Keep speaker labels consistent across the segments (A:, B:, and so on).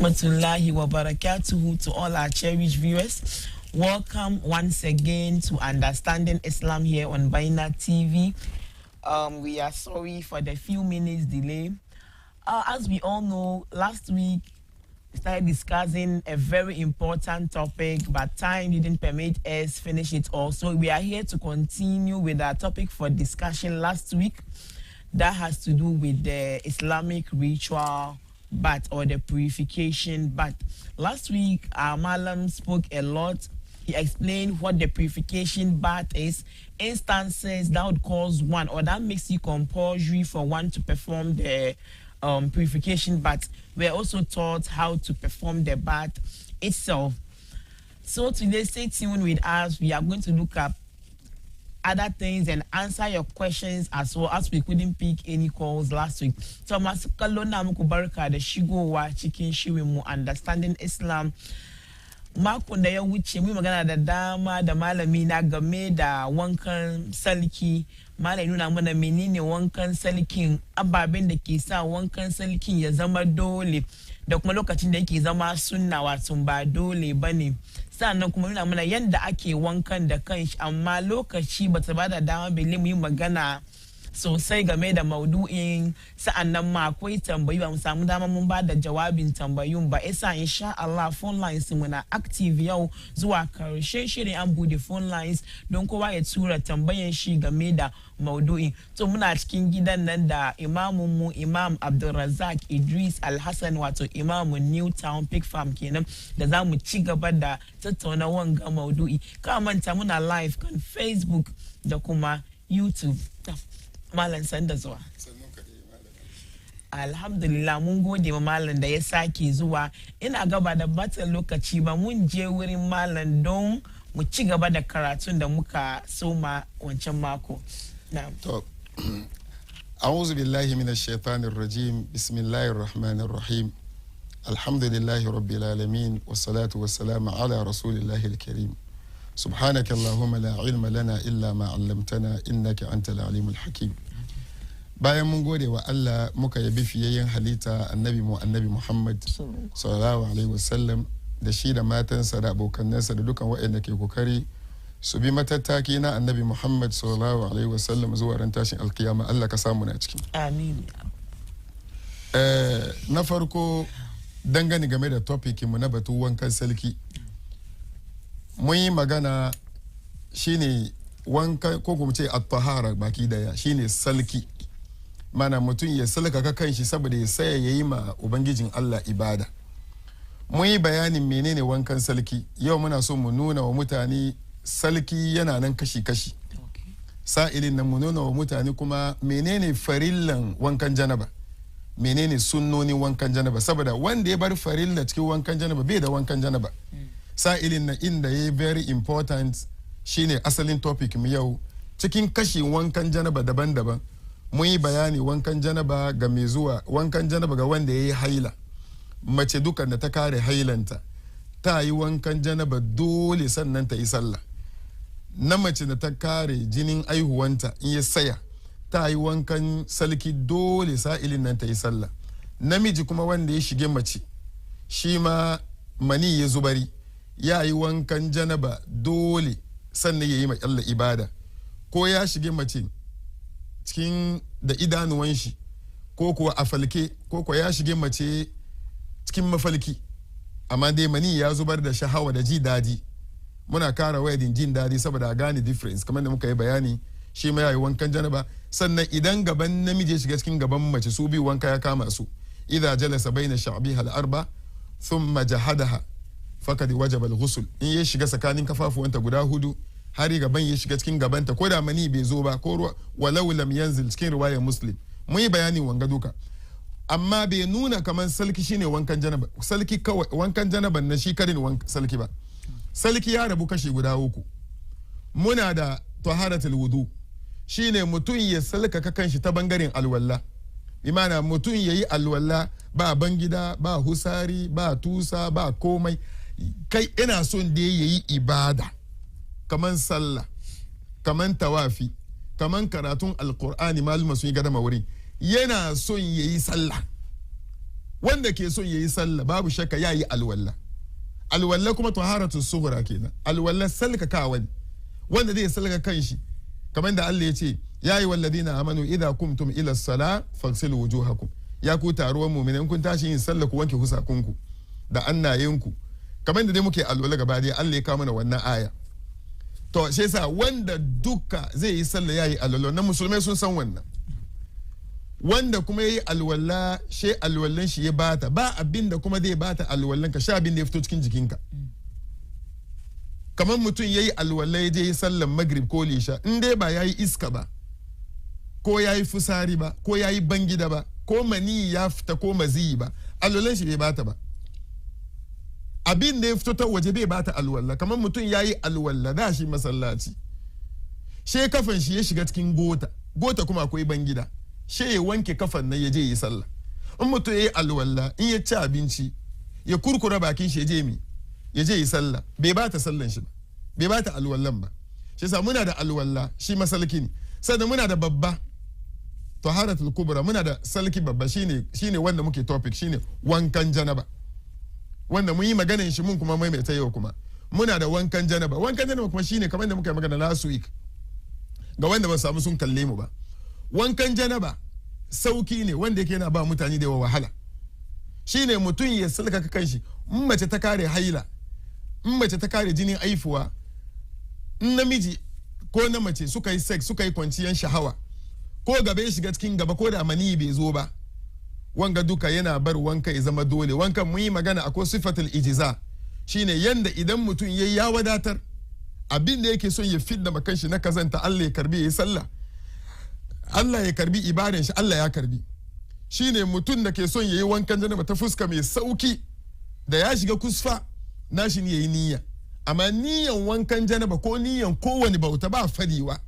A: rahmatullahi wa barakatuhu to all our cherished viewers. Welcome once again to Understanding Islam here on Baina TV. We are sorry for the few minutes delay. As we all know, last week we started discussing a very important topic, but time didn't permit us finish it all. So we are here to continue with our topic for discussion last week. That has to do with the Islamic ritual bath or the purification bath. Last week, our Malam spoke a lot. He explained what the purification bath is, instances that would cause one or that makes it compulsory for one to perform the purification bath. We're also taught how to perform the bath itself. So today, stay tuned with us. We are going to look at other things and answer your questions as well, as we couldn't pick any calls last week. So Kalona Mukubaraka, the Shigo wa chicken shiwimu understanding Islam. Makunda ya wuce mu magana da dama da malami na game da wankan salki. Malami nuna mana menene wankan salkin, ababen da ke sa wankan salkin ya zama dole da kuma lokacin da yake zama sunna wato ba dole bane. Sannan kuma nuna mana yanda ake wankan da kanshi, amma lokaci bata bada dama bele mu yi magana sosai game da maudu'in. Sa'annan ma akwai tambayi ba mu samu dama mun ba da jawabin tambayun ba. Isa insha Allah phone lines mu na active yau zuwa karshe shirin an bude phone lines don kowa ya tura tambayan shi game da maudu'in. To muna cikin gidan nan da imamun mu Imam Abdulrazak Idris Alhassan wato imamun Newtown Pig Farm kenan da za mu ci gaba da tattauna wanga maudu'i. Ka manta muna live kan Facebook da kuma YouTube. Malam sanda zuwa. Alhamdulillah mun gode wa malam da ya sake zuwa. Ina gaba da bata lokaci ba, mun je wurin malam don mu ci gaba da karatun da muka soma wancan mako. Na'am.
B: To a'udhu billahi minash shaitanir rajim. Bismillahir rahmanir rahim. Alhamdulillahi rabbil alamin wassalatu wassalamu ala rasulillahil karim. سبحانك اللهم لا علم لنا إلا ما علمتنا إنك أنت العليم الحكيم. bayan mun gode wa Allah muka yabi fiyayyen halitta annabi Muhammad sallallahu alaihi wasallam da shi da matansa da abokanansa da dukan waɗanda ke kokari su bi matattaki na annabi Muhammad sallallahu alaihi wasallam zuwa ran tashin alkiyama. Allah ka samu na ciki.
A: Amin.
B: Na farko dangane game da topic mu na batu wankan salki, mun yi magana shine wanka ko kuma ce at-tahara baki daya shine salki. Mana mutum ya salkaka kanshi saboda ya saya yayi ma ubangijin Allah ibada. Mun yi bayanin menene wankan salki. Yau muna so mu nuna wa mutane salki yana nan kashi-kashi. Sa'ilin nan mu nuna wa mutane kuma menene farillan wankan janaba, menene sunnonin wankan janaba, saboda wanda ya bar farilla cikin wankan janaba bai da wankan janaba. Sa'ilin nan inda ya very important shine asalin topic mu yau. Cikin kashi wankan janaba daban-daban mun yi bayani wankan janaba ga mai zuwa, wankan janaba ga wanda ya yi haila. Mace dukan da ta kare hailanta ta yi wankan janaba dole sannan ta yi sallah. Na mace da ta kare jinin aihuwanta in ya saya ta yi wankan salki dole sa'ilin nan ta yi sallah. Namiji kuma wanda ya shige mace shi ma mani ya zubari ya yi wankan janaba dole sannan ya yi ma Allah ibada. Ko ya shige mace cikin da idanuwan shi ko kuwa a falke ko kuwa ya shige mace cikin mafalki amma dai mani ya zubar da shahawa da ji daji. Muna kara wayadin jin dadi saboda a gane difference kamar da muka yi bayani. Shi ma yayi wankan janaba. Sannan idan gaban namiji ya shiga cikin gaban mace su bi wanka ya kama su. Idza jalasa baina sha'biha al-arba thumma jahadaha fakad wajaba al-ghusl. In ya shiga tsakanin kafafuwanta guda hudu har gaban ya shiga cikin gabanta ko da mani bai zo ba ko walau lam yanzil cikin riwayar Muslim. Mun yi bayani wanga duka. Amma bai nuna kaman salki shine wankan janaba. Salki kawai wankan janaban na shi karin salki ba. Salki ya rabu kashi guda uku. Muna da taharatul wudu shine mutum ya salkaka kanshi ta bangaren alwala. Imana mutum yayi alwala ba bangida ba husari ba tusa ba komai. Kai ina son da yayi ibada kaman sallah, kaman tawafi, kaman karatun alqur'ani maluma sun yi gadama wurin. Yana son yayi sallah wanda ke son yayi sallah babu shakka yayi alwalla. Alwalla kuma taharatu sughra kenan. Alwalla salka kawani wanda zai salka kanshi kamar da Allah ya ce ya yi walladina amanu idza kumtum ila sala faghsilu wujuhakum, ya ku taruwan mu'minin kun tashi yin sallah ku wanke husakunku da annayenku, kamar da dai muke alwala gaba dai Allah ya kawo mana wannan aya. To shi yasa wanda duka zai yi sallah yayi alwala, na musulmai sun san wannan. Wanda kuma yayi alwala shi alwallan shi ya bata, ba abinda kuma zai bata alwallan ka, sha abin da ya fito cikin jikinka. Kamar mutum yayi alwala ya je yi sallan magrib ko lisha, in dai ba yayi iska ba ko yayi fusari ba ko yayi bangida ba ko mani ya fita ko maziyi ba, alwallan shi bai bata ba. Abin da ya fito ta waje bai bata alwala. Kamar mutum yayi alwala da shi masallaci, she kafan shi ya shiga cikin gota kuma akwai bangida, she ya wanke kafan nan ya je yi sallah. In mutum yayi alwala, in ya ci abinci ya kurkura bakin shi ya je yi sallah, bai bata sallan shi ba, bai bata alwallan ba. Shi yasa muna da alwala shi masalki ne, sannan muna da babba taharatul kubra, muna da salki babba shine wanda muke topic, shine wankan janaba, wanda mun yi maganin shi mun kuma maimaita yau. Kuma muna da wankan janaba kuma shine kamar da muka yi magana last week ga wanda ba samu sun kalle mu ba. Wankan janaba sauki ne wanda yake yana ba mutane da wahala. Shine mutum ya salka kanshi, in mace ta kare haila, in mace ta kare jinin aifuwa, in namiji ko na mace suka yi sex, suka yi kwanciyar shahawa, ko gaba ya shiga cikin gaba ko da mani bai zo ba, wanga duka yana bar wanka ya zama dole. Wankan mun yi magana akwai sifatul ijiza, shine yanda idan mutum yayi ya wadatar, abin da yake son ya fidda makan shi na kazanta, Allah ya karbi yayi sallah, Allah ya karbi ibadan shi, Allah ya karbi. Shine mutum da ke son yayi wankan janaba ta fuska mai sauki, da ya shiga kusfa nashi ne yayi niyya. Amma niyyan wankan janaba ko niyyan kowane bauta ba fadiwa,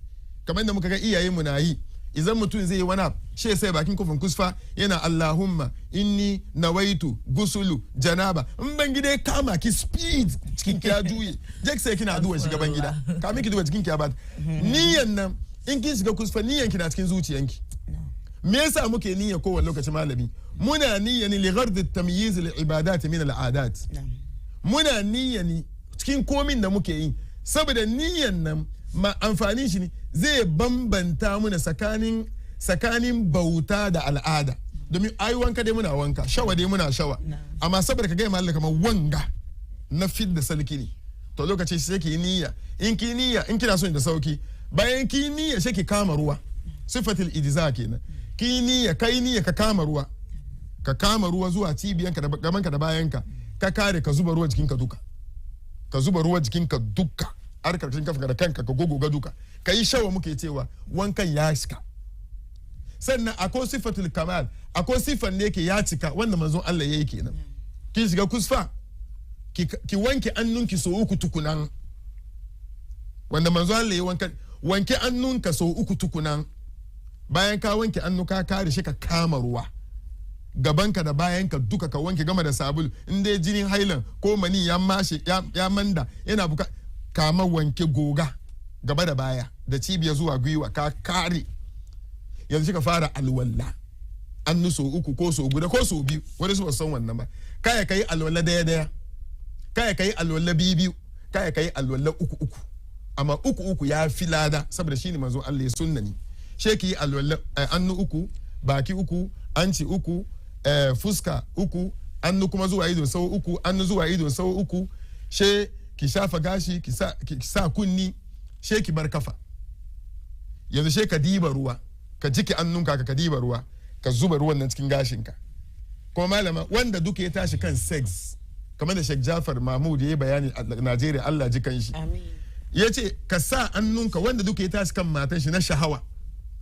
B: kamar da muka ga iyayen mu na yi. Idan mutum zai yi wani abu, shi sai bakin kofin kusfa yana Allahumma inni nawaitu gusulu janaba. In ban gida ya kama ki speed cikin ki ya juye, jek sai kina addu'a shiga ban gida, kamin ki duba cikin ki ya bata. Niyyan nan in kin shiga kusfa, niyyan ki na cikin zuciyanki. Me yasa muke niyya kowane lokaci malami? Muna niyya ne li ghard at-tamyiz al-ibadat min al-adat. Muna niyya ne cikin komin da muke yi, saboda niyyan nan ma amfanin shi ne zai bambanta muna tsakanin bauta da al'ada. Domin ai wanka dai muna wanka, shawa dai muna shawa, amma saboda ka ga mallaka kamar wanga na fidda salki ne, to lokaci sai ki niyya. In ki niyya, in kina son da sauki, bayan ki niyya sai ki kama ruwa, sifatul ijza kenan. Ki niyya, kai niyya ka kama ruwa zuwa cibiyanka da gabanka da bayanka, ka kare ka zuba ruwa jikinka duka, ka zuba ruwa jikinka duka har karkashin kafa da kanka, ka gogoga duka, ka yi shawa. Muke cewa wankan ya cika. Sannan akwai sifatul kamal, akwai sifan ne ke ya cika wanda manzon Allah yayi kenan. Ki shiga kusfa, ki wanke annunki so uku tukunan, wanda manzon Allah yayi wanke annunka so uku tukunan. Bayan ka wanke annu ka kare shi, ka kama ruwa gabanka da bayanka duka ka wanke gama da sabulu. In dai jinin hailan ko mani ya mashe ya manda yana kama wanke goga gaba da baya da cibiya zuwa gwiwa, ka kare. Yanzu ka fara alwala, annu so uku ko so guda ko so biyu, wani su ba san wannan ba. Kaya kai alwala daya, kaya kai alwala biyu, kaya kai alwala uku. Amma uku ya fi lada, saboda shine manzo Allah ya sunna ni. Sheki alwala annu uku, baki uku, anci uku, fuska uku, annu kuma zuwa ido sau uku, annu zuwa ido sau uku. She ki shafa gashi, ki sa kunni, she ki bar kafa. Yanzu she ka diba ruwa, ka jiki annunka ka diba ruwa, ka zuba ruwan nan cikin gashinka. Kuma malama wanda duka ya tashi kan sex, kamar da Sheikh Jafar Mahmud ya yi bayani a Najeriya, Allah ji kan shi. Ya ce ka sa annunka wanda duka ya tashi kan matan shi na shahawa,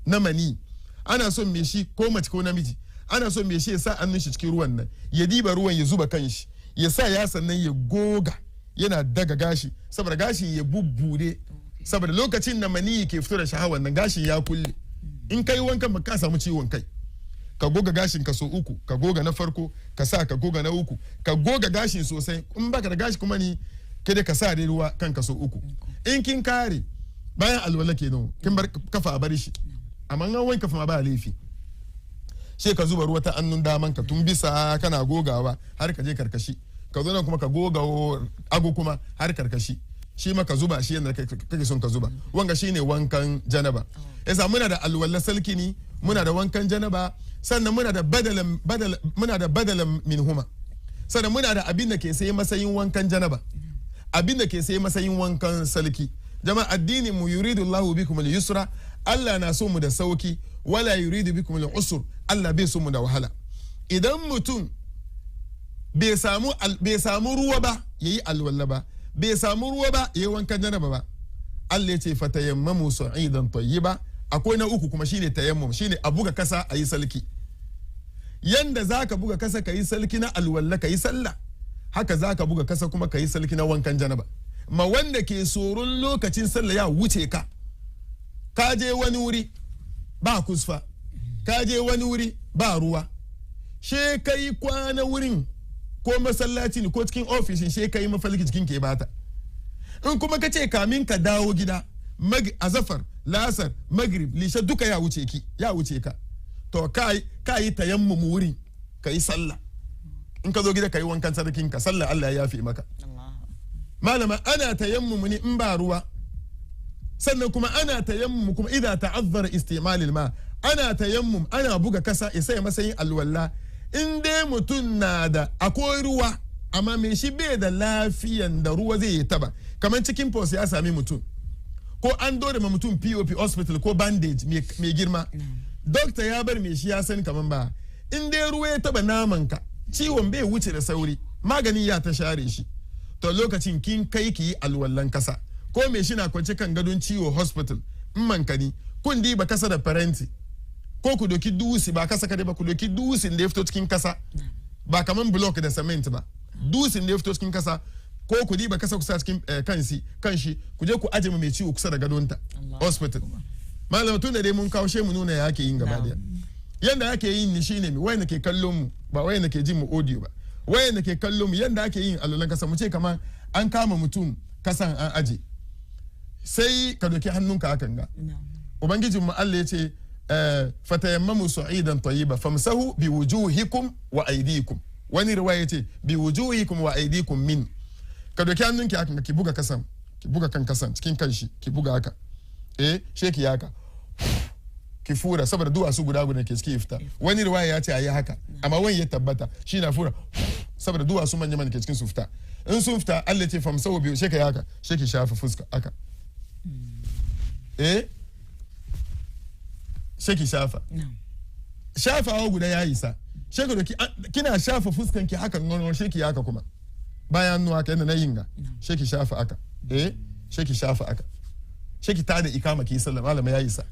B: na mani, ana son me shi ko mace ko namiji, ana son me shi ya sa annun shi cikin ruwan nan, ya diba ruwan ya zuba kan shi, ya sa ya sannan ya goga, yana daga gashi, saboda gashi ya bubbude, saboda lokacin da mani ke fito da shahawan nan gashin ya kulle. In kai wankan ba ka samu ciwon kai, ka goga gashin ka so uku, ka goga na farko, ka sa ka goga na uku, ka goga gashin sosai. In baka da gashi kuma ni kada ka sa dai ruwa kan ka so uku. In kin kare bayan alwala kenan, kin bar kafa a bari shi, amma an wanka fa ba laifi. sai ka zuba ruwa ta annun daman ka tun bisa kana gogawa har ka je karkashi ka zo nan kuma ka goga agu kuma har karkashi shi ma ka zuba shi yadda kake son ka zuba wanga shine wankan janaba yasa muna da alwala salkini muna da wankan janaba sannan muna da badalan min huma sannan muna da abin da ke sai masayin wankan janaba abin da ke sai masayin wankan salki jama'a addini mu yuridu Allahu bikum al-yusra Allah na so mu da sauki wala yuridu bikum al-usr Allah bai so mu da wahala idan mutum bai samu ruwa ba yayi alwala ba bai samu ruwa ba yayi wankan janaba ba Allah ya ce fatayammamu sa'idan tayyiba akwai na uku kuma shine tayammum shine a buga kasa ayi salki yanda zaka buga kasa kayi salki na alwala kayi sallah haka zaka buga kasa kuma kayi salki na wankan janaba ma wanda ke tsoron lokacin sallah ya wuce ka je wani wuri ba kusfa ka je wani wuri ba ruwa she kai kwana wurin ko masallaci ne ko cikin ofishin she kai mafalki jikin ke bata in kuma ka ce kamin ka dawo gida azafar lasar magrib lisha duka ya wuce ka to ka yi tayammum wurin ka yi sallah in ka zo gida ka yi wankan sarkin ka sallah Allah ya yafe maka malama ana tayammum ne in ba ruwa sannan kuma ana tayammum kuma idza ta'azzara istimalil ma ana tayammum ana buga kasa isa masayin alwala in dai mutum na da akwai ruwa amma me shi bai da lafiyan da ruwa zai yi taba kamar cikin pos ya sami mutum ko an dore ma mutum POP hospital ko bandage mai girma dokta ya bar me shi ya san kaman ba in dai ruwa ya taba naman ka ciwon bai wuce da sauri magani ya ta share shi to lokacin kin kai ki yi alwallan kasa ko me shi na kwance kan gadon ciwo hospital in mankani kun diba kasa da parenti ko ku doki dusi ba kasa kade ba ku doki dusin da ya fito cikin kasa ba kaman block da cement ba dusin da ya fito cikin kasa ko ku diba kasa kusa cikin kanshi ku je ku aje mai ciwo kusa da gadonta hospital malam tun da dai mun kawo mu nuna yake yin gaba daya yanda ake yin ni shine mi wayanda ke kallon mu ba wayanda ke jin mu audio ba wayanda ke kallon mu yanda ake yin allulan kasa mu ce kaman an kama mutum kasan an aje sai ka doki hannunka hakan ga ubangijin mu Allah ya ce fatayammamu sa'idan tayyiba famsahu biwujuhikum wa aydikum wani riwaya yace biwujuhikum wa aydikum min ka doki hannunki haka ki buga kasan ki buga kan kasan cikin kanshi ki buga haka sheki haka ki fura saboda duwatsu guda ke suke fita wani riwaya ya ce ayi haka amma wani ya tabbata shi na fura saboda duwatsu manya ke cikin su fita in sun fita Allah ce famsahu bi sheki haka sheki shafa fuska haka sheki shafa shafawa guda ya isa sheki doki kina shafa fuskan ki haka nono sheki haka kuma bayan nuwa ka yanda na yinga sheki shafa haka sheki shafa haka sheki ta da ikama ki sallah malama ya isa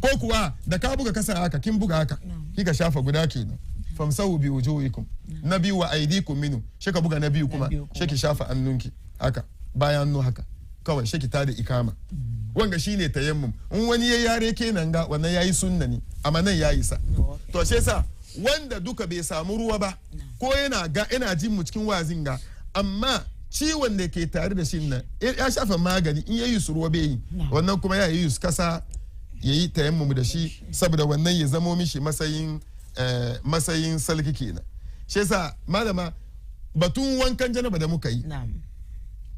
B: ko kuwa da ka buga kasa haka kin buga haka kika shafa guda kenan famsahu bi wujuhikum nabi wa aydikum minu sheka buga nabi kuma sheki shafa annunki haka bayan nu haka kawai sheki ta da ikama wanga shine tayammum in wani ya yare kenan ga wannan yayi sunna ne amma nan yayi sa to sai sa wanda duka bai samu ruwa ba ko ina jin mu cikin wazin ga amma ciwon da ke tare da shi nan ya shafa magani in yayi su ruwa bai yi wannan kuma ya yi su kasa yayi tayammum da shi saboda wannan ya zamo mishi masayin salki kenan sai sa malama batun wankan janaba da muka yi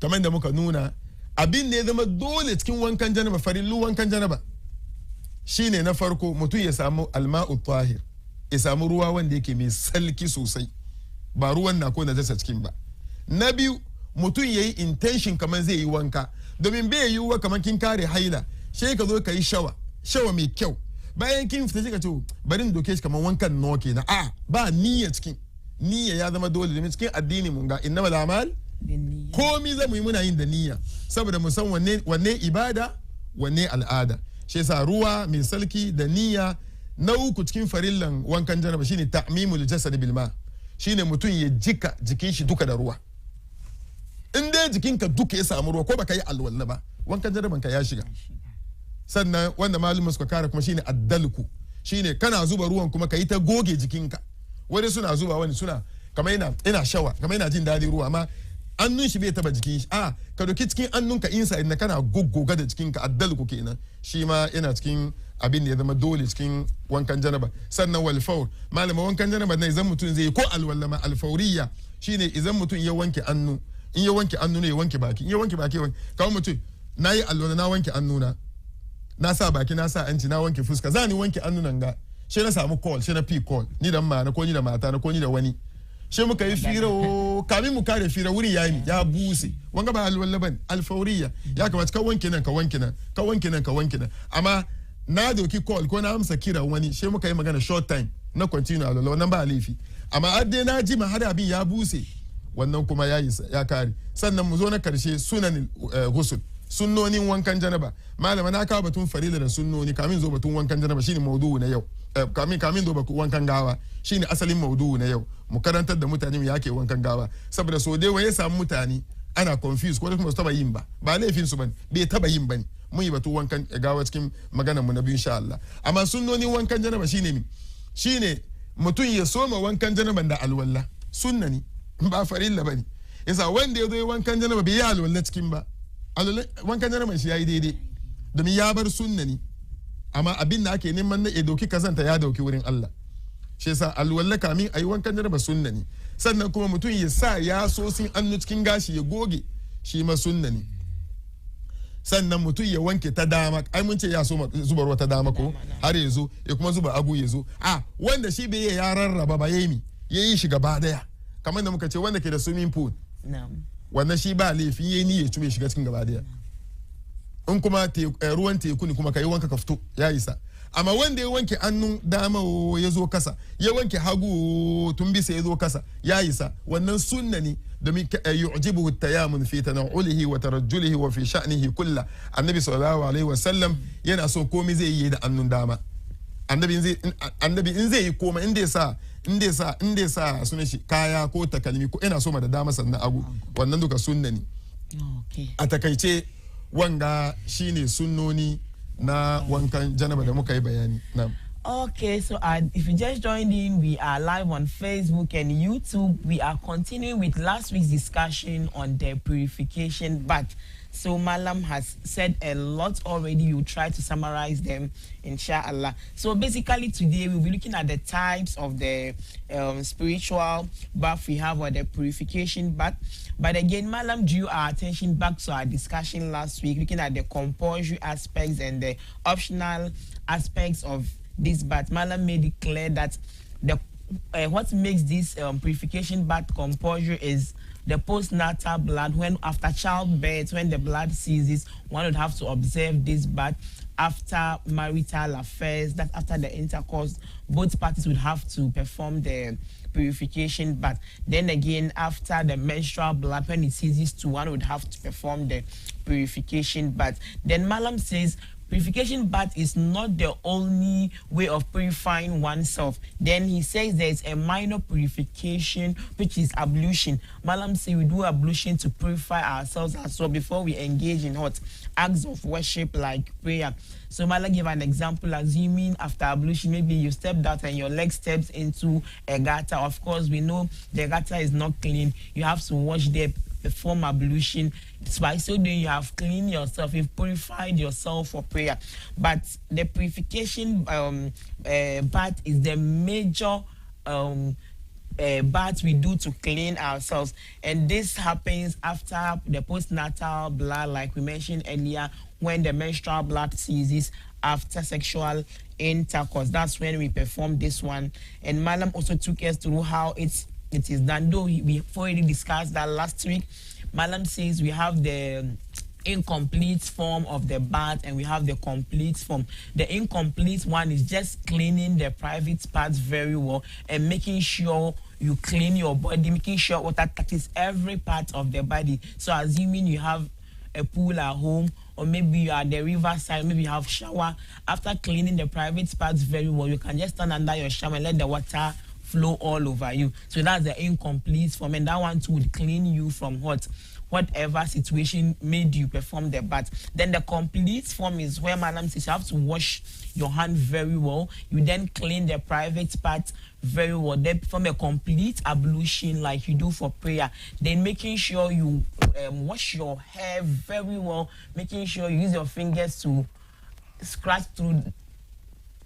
B: kamar da muka nuna abin da ya zama dole cikin wankan janaba farillu wankan janaba shine na farko mutum ya samu alma'u tahir ya samu ruwa wanda yake mai salki sosai ba ruwan na ko najasa cikin ba na biyu mutum ya yi intention kamar zai yi wanka domin bai yiwuwa kamar kin kare haila sai ka zo ka yi shawa mai kyau bayan kin fita shi ka ce bari in doke shi kamar wankan nawa kenan ba niyya cikin niyya ya zama dole domin cikin addini mun ga innamal a'mal komi zamu yi muna yin da niyya saboda mu san wanne ibada wanne al'ada shi yasa ruwa mai salki da niyya na uku cikin farillan wankan janaba shine ta'mimul jasad bil ma shine mutum ya jika jikin shi duka da ruwa in dai jikinka duka ya samu ruwa ko baka yi alwala ba wankan janaban ka ya shiga sannan wanda malumin suka kara kuma shine addalku shine kana zuba ruwan kuma ka yi ta goge jikinka wani suna zuba wani suna kamar ina shawa kamar ina jin daɗin ruwa amma annun shi bai taba jikin shi ka doki cikin annunka inside na kana goggoga da jikinka addalku kenan shi ma yana cikin abin da ya zama dole cikin wankan janaba. Sannan wal faur, malama wankan janaba ne idan mutum zai ko alwallama alfauriya shine idan mutum ya wanke annu, in ya wanke annu ne ya wanke baki, in ya wanke baki kawai mutum nayi alwala na wanke annuna, na sa baki na sa anci na wanke fuska, zani wanke annu nan ga shi na samu call, shi na p call ni da ma na ko ni da mata na ko ni da wani, shi muka yi fira kamin mu kare fira wuri yayi ya buse wanga ba alwala ban alfauriya ya kamata ka wanke nan ka wanke nan ka wanke nan ka wanke nan. Amma na doki call ko na amsa kira wani shi muka yi magana short time na continue alwala wannan ba laifi. Amma adde na ji ma har abin ya buse wannan kuma ya kare. Sannan mu zo na karshe sunan ghusl, sunnonin wankan janaba. Malama na kawo batun farila da sunnoni kamin zo batun wankan janaba shine maudu'u na yau. Kamin zo batun wankan gawa shine asalin maudu'u na yau. Mu karantar da mutane mu yake wankan gawa saboda so dai waye samu mutane ana confuse ko kuma su taba yin ba laifin su bane, bai taba yin bane. Mun yi batun wankan gawa cikin maganar mu na biyu insha Allah. Amma sunnonin wankan janaba shine mutum ya soma wankan janaban da alwala, sunna ne ba farilla bane. Yasa wanda ya zo wankan janaba bai yi alwala cikin ba, wankan janaban shi yayi daidai domin ya bar sunna ne. Amma abin da ake neman na ya doki kazanta ya dauki wurin Allah. Shi yasa alwala kamin ayi wankan janaba sunna ne. Sannan kuma mutum ya sa ya sosin annu cikin gashi ya goge shi ma sunna ne. Sannan mutum ya wanke ta dama, ai mun ce ya so zuba ruwa ta dama ko har ya zo ya kuma zuba agu ya zo. Wanda shi bai ya rarraba ba yayi shi gaba daya kamar da muka ce wanda ke da swimming pool wannan shi ba laifi yayi ni ya cube shiga cikin gaba daya. In kuma ruwan teku ne kuma kai wanka ka fito ya isa. Amma wanda ya wanke annun dama ya zo kasa, ya wanke hagu tun bisa ya zo kasa ya isa, wannan sunna ne domin yu'jibuhu at-tayammum fi tanawulihi wa tarajjulihi wa fi sha'nihi kullu. Annabi sallallahu alaihi wasallam yana so komai zai yi da annun dama. Annabi in zai yi komai inda ya sa sunan shi kaya ko takalmi ko yana so ma da dama sannan agu, wannan duka sunna ne. A takaice wanga shine sunnoni na wankan janaba da muka yi bayani.
A: Okay, so if you just joined in, we are live on Facebook and YouTube. We are continuing with last week's discussion on the purification bath. So Malam has said a lot already. You try to summarize them, inshallah. So basically today we'll be looking at the types of the spiritual bath we have, or the purification bath. But again, Malam drew our attention back to our discussion last week, looking at the compulsory aspects and the optional aspects of this bath. Malam made it clear that the what makes this purification bath compulsory is the postnatal blood. When after childbirth, when the blood ceases, one would have to observe this bath. After marital affairs, that after the intercourse, both parties would have to perform the purification bath. Then again, after the menstrual blood, when it ceases to, one would have to perform the purification bath. Then Malam says purification bath is not the only way of purifying oneself. Then he says there is a minor purification, which is ablution. Malam says we do ablution to purify ourselves as well before we engage in what acts of worship like prayer. So Malam gave an example, assuming after ablution, maybe you stepped out and your leg steps into a gutter. Of course, we know the gutter is not clean. You have to wash there, perform ablution. By so doing, you have cleaned yourself, you've purified yourself for prayer. But the purification bath is the major bath we do to clean ourselves, and this happens after the postnatal blood, like we mentioned earlier, when the menstrual blood ceases after sexual intercourse. That's when we perform this one. And Malam also took us through how it is done, though we already discussed that last week. Malam says we have the incomplete form of the bath and we have the complete form. The incomplete one is just cleaning the private parts very well and making sure you clean your body, making sure water touches every part of the body. So assuming you have a pool at home, or maybe you are at the riverside, maybe you have shower. After cleaning the private parts very well, you can just stand under your shower and let the water flow all over you. So that's the incomplete form, and that one too would clean you from whatever situation made you perform the bath. Then the complete form is where Madam says you have to wash your hand very well. You then clean the private part very well. Then perform a complete ablution like you do for prayer. Then making sure you wash your hair very well, making sure you use your fingers to scratch through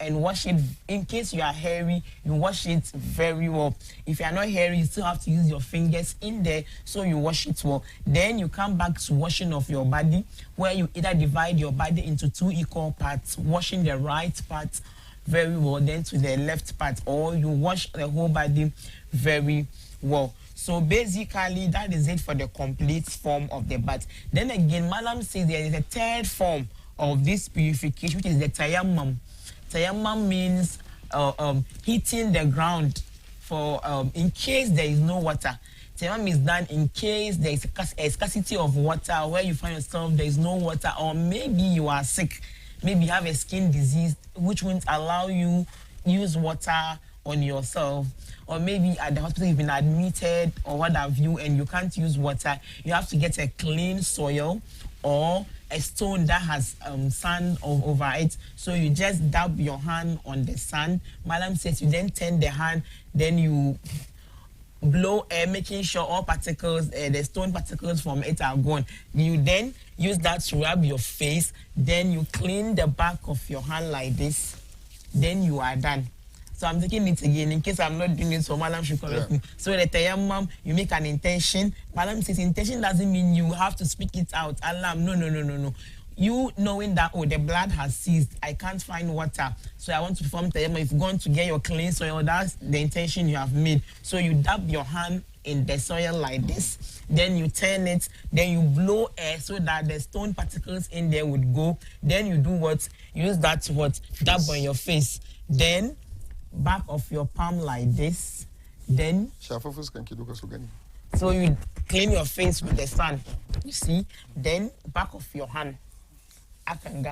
A: and wash it. In case you are hairy, you wash it very well. If you are not hairy, you still have to use your fingers in there, so you wash it well. Then you come back to washing of your body, where you either divide your body into 2 equal parts, washing the right part very well, then to the left part, or you wash the whole body very well. So basically, that is it for the complete form of the bath. Then again, Malam says there is a third form of this purification, which is the tayammum. Tayammum means hitting the ground for in case there is no water. Tayammum is done in case there is a scarcity of water, where you find yourself there is no water, or maybe you are sick, maybe you have a skin disease which won't allow you use water on yourself, or maybe at the hospital you've been admitted or what have you, and you can't use water. You have to get a clean soil or a stone that has sand over it. So you just dab your hand on the sand. Madam says you then turn the hand, then you blow air, making sure all particles, the stone particles from it are gone. You then use that to rub your face. Then you clean the back of your hand like this. Then you are done. So I'm taking it again in case I'm not doing it, so Madam should correct me. So the tayammum, you make an intention. Madam says intention doesn't mean you have to speak it out. Allah, no. You knowing that, oh, the blood has ceased, I can't find water, so I want to perform tayammum. If you're going to get your clean soil, that's the intention you have made. So you dab your hand in the soil like this, then you turn it, then you blow air so that the stone particles in there would go. Then you do what? Use that to what? Dab on your face. Then back of your palm like this. Then so you clean your face with the sun, you see. Then back of your hand,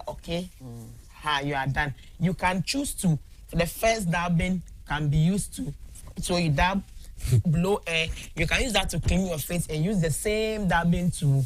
A: okay. You are done. You can choose to, the first dabbing can be used to, so you dab, blow air. You can use that to clean your face and use the same dabbing to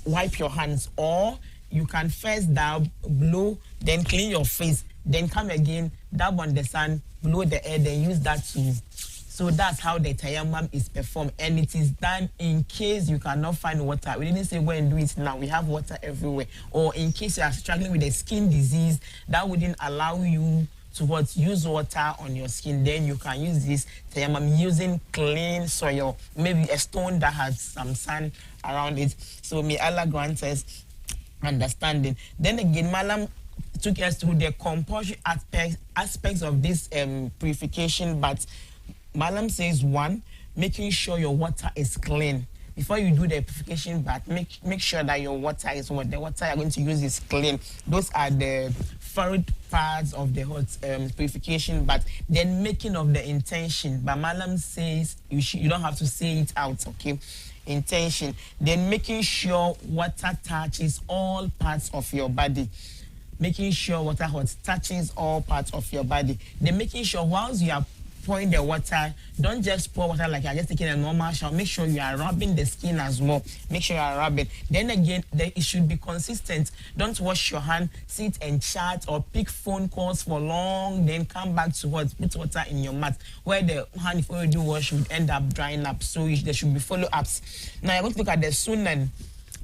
A: wipe your hands, or you can first dab, blow, then clean your face, then come again, dab on the sun, blow the air, then use that to. So that's how the tayammum is performed, and it is done in case you cannot find water. We didn't say go and do it now. We have water everywhere. Or in case you are struggling with a skin disease that wouldn't allow you to use water on your skin, then you can use this tayammum using clean soil, maybe a stone that has some sand around it. So may Allah grant us understanding. Then again, Malam took us through the compulsory aspects of this purification, but Malam says, 1, making sure your water is clean. Before you do the purification bath, make sure that your water is what the water you're going to use is clean. Those are the first parts of the purification bath. Then making of the intention. But Malam says you don't have to say it out, okay? Intention. Then making sure water touches all parts of your body. Making sure water touches all parts of your body. Then making sure whilst you are pouring the water, don't just pour water like you're just taking a normal shower. Make sure you are rubbing the skin as well. Make sure you are rubbing. Then again, it should be consistent. Don't wash your hand, sit and chat or pick phone calls for long, then come back to put water in your mouth, where the hand, if you do wash, would end up drying up. So there should be follow-ups. Now you're going to look at the sunnah.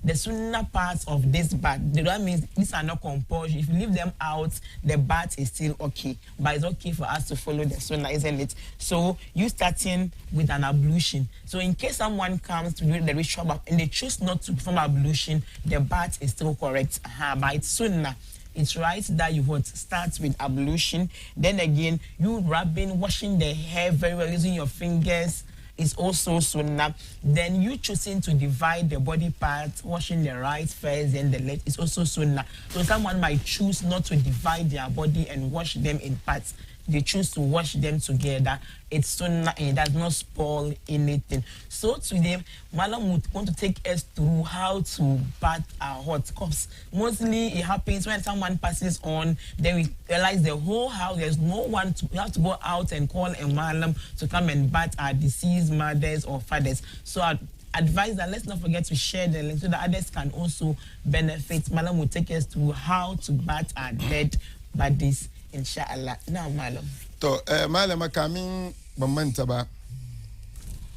A: The sunnah parts of this bath. That means these are not compulsory. If you leave them out, the bath is still okay. But it's okay for us to follow the sunnah, isn't it? So you starting with an ablution. So in case someone comes to do the ritual bath and they choose not to perform ablution, the bath is still correct. But it's sunnah. It's right that you would start with ablution. Then again, you rubbing, washing the hair very well using your fingers is also sunnah. Then you choosing to divide the body parts, washing the right first, then the left, is also sunnah. So someone might choose not to divide their body and wash them in parts. They choose to wash them together. It's sunnah and it does not spoil anything. So today, Malam would want to take us through how to bath our hot cups. Mostly it happens when someone passes on, then we realize the whole house, there's no one we have to go out and call a Malam to come and bath our deceased mothers or fathers. So I'd advise that let's not forget to share the link so that others can also benefit. Malam will take us through how to bath our dead bodies. Inshallah. Now, Malam.
B: To, Malama kamin ban manta ba,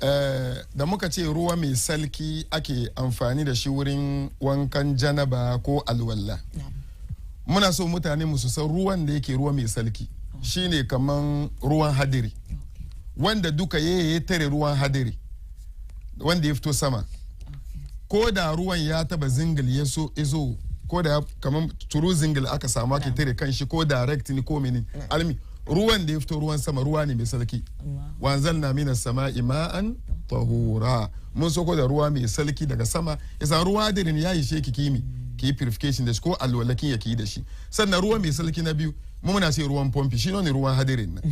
B: da muka ce ruwa mai salki ake amfani da shi wurin wankan janaba ko alwala. muna so mutane mu su san ruwan da yake ruwa mai salki shine kaman ruwan hadiri wanda duka ya tare ruwan hadiri wanda ya fito sama ko da ruwan ya taba zingil ya so izo ko da kaman turu zingil aka samu ake tare kan shi ko direct ni ko mini almi ruwan da ya fito ruwan sama ruwa ne mai salki wanzalna minas sama'i ma'an tahura mun soko da ruwa mai salki daga sama yasa ruwa hadirin ya yi sheki kimi ki purification da shi ko alwalakin ya ki da shi sannan ruwa mai salki na biyu muna ce ruwan pompi shi ne ruwan hadirin nan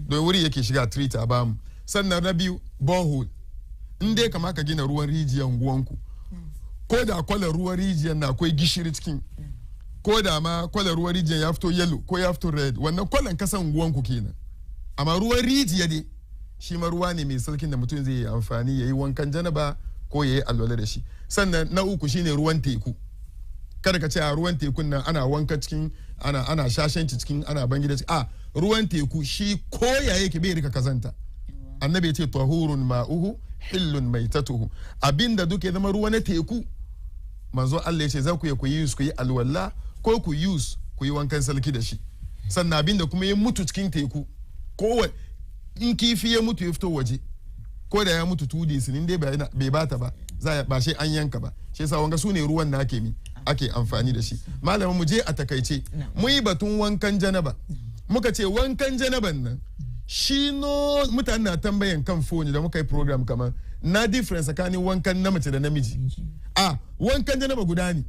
B: da wuri yake shiga treat a bamu sannan na biyu borehole in dai kama ka gina ruwan rijiyan guwanku ko da kwalar ruwan rijiyan na akwai gishiri cikin ko da ma kwalar ruwan rijiyan ya fito yellow ko ya fito red wannan kwalan kasan guwanku kenan amma ruwan rijiya dai shi ma ruwa ne mai salkin da mutum zai yi amfani ya yi wankan janaba ko ya yi alwala da shi sannan na uku shine ruwan teku kada ka ce a ruwan tekun nan ana wanka cikin ana shashanci cikin ana bangida cikin ruwan teku shi ko ya yake bai rika kazanta annabi ya ce tahurun ma'uhu hillun maitatuhu abinda duke zama ruwa na teku manzo Allah ya ce za ku yi alwala ko ku yi wankan salki da shi sannan abinda kuma ya mutu cikin teku ko in kifi ya mutu ya fito waje ko da ya mutu 2 days in dai bai bata ba ba shi an yanka ba shi yasa wanga sune ruwan da ake amfani da shi malamin mu je a takaice mu yi batun wankan janaba muka ce wankan janaban nan shi no mutane na tambayan kan phone da muka yi program kamar na difference tsakanin wankan na mace da namiji wankan janaba guda ne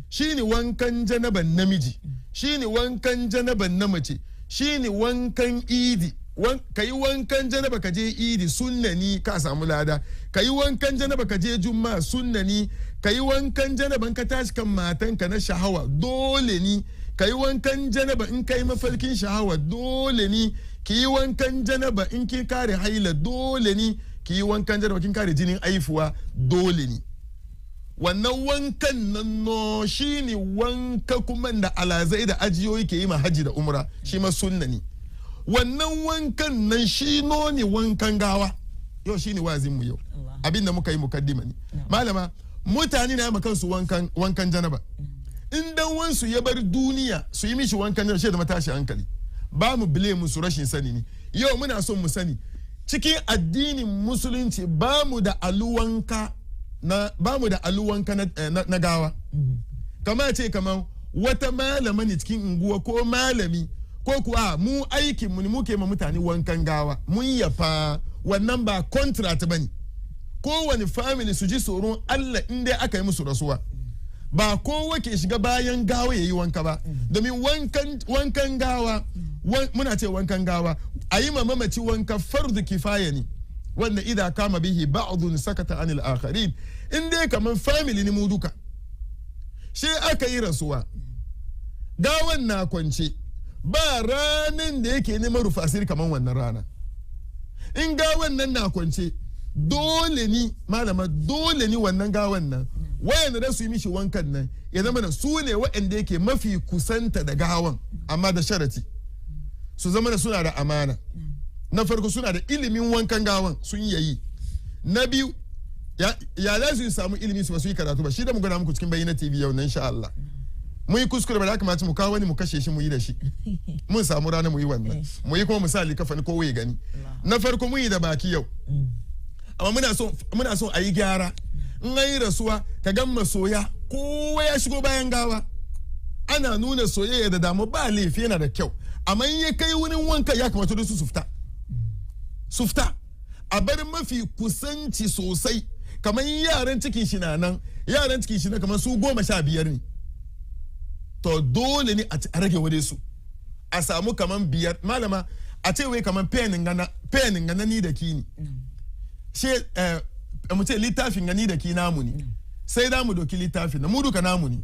B: shine wankan janaban namiji shine wankan janaban na mace shine wankan idi ka yi wankan janaba ka je idi sunnani ka samu lada ka yi wankan janaba ka je jumma sunnani ka yi wankan janaba ka tashi kan matanka na shahawa dole ni ka yi wankan janaba in ka yi mafarkin shahawa dole ni ki yi wankan janaba in kin kare haila dole ni ki yi wankan janaba kin kare jinin aifuwa dole ni wannan wankan nan no shine wanka kuma da alazai da ajiyoyi ke yi ma haji da umra shi ma sunnani wannan wankan nan shi ne wankan gawa yau shine wazin mu yau abinda muka yi mukaddima ne malama mutane na yi kansu wankan janaba in dan wansu ya bar duniya su yi mishi wankan janaba shi da matashi hankali ba mu blame su rashin sani ne yau muna son mu sani cikin addinin musulunci ba mu da aluwanka na gawa kama ce kamar wata malama ne cikin unguwa ko malami ko kuwa mu aikin mu ne muke ma mutane wankan gawa mun yafa wannan ba contract bane kowane family su ji tsoron Allah inda aka yi musu rasuwa ba kowa ke shiga bayan gawa yayi wanka ba domin wankan gawa muna ce wankan gawa a yi ma mamaci wanka fardu kifaya ne wanda idza kama bihi ba'dun sakata anil akharin inda kaman family ne mu duka shi aka yi rasuwa gawan na kwance ba ranan da yake neman rufasir kamar wannan rana in gawan nan na kwance dole ni malama dole ni wannan gawan nan wayanda da su yi mishi wankan nan ya zama da su ne waɗanda yake mafi kusanta da gawan amma da sharati su zama da suna da amana na farko suna da ilimin wankan gawan sun yayi na biyu ya za su samu ilimi su ba su yi karatu ba shi da mu gana muku cikin bayyana TV yau nan insha Allah mu yi kuskure ba da kamata mu kawo wani mu kashe shi mu yi da shi mun samu rana mu yi wannan mu yi kuma misali kafani ko waye gani na farko mu yi da baki yau amma muna so a yi gyara in an yi rasuwa ka gan masoya kowa ya shigo bayan gawa ana nuna soyayya da damu ba laifi yana da kyau amma in ya kai wurin wanka ya kamata da su sufta a bar mafi kusanci sosai kamar yaran cikin shi na nan yaran cikin shi na kamar su 15 ne to dole ne a rage wade su a samu kaman 5 malama a ce wai kaman penin gana ni da ki ne she mu ce littafin gani da ki namu ne sai da mu doki littafin na mu duka namu ne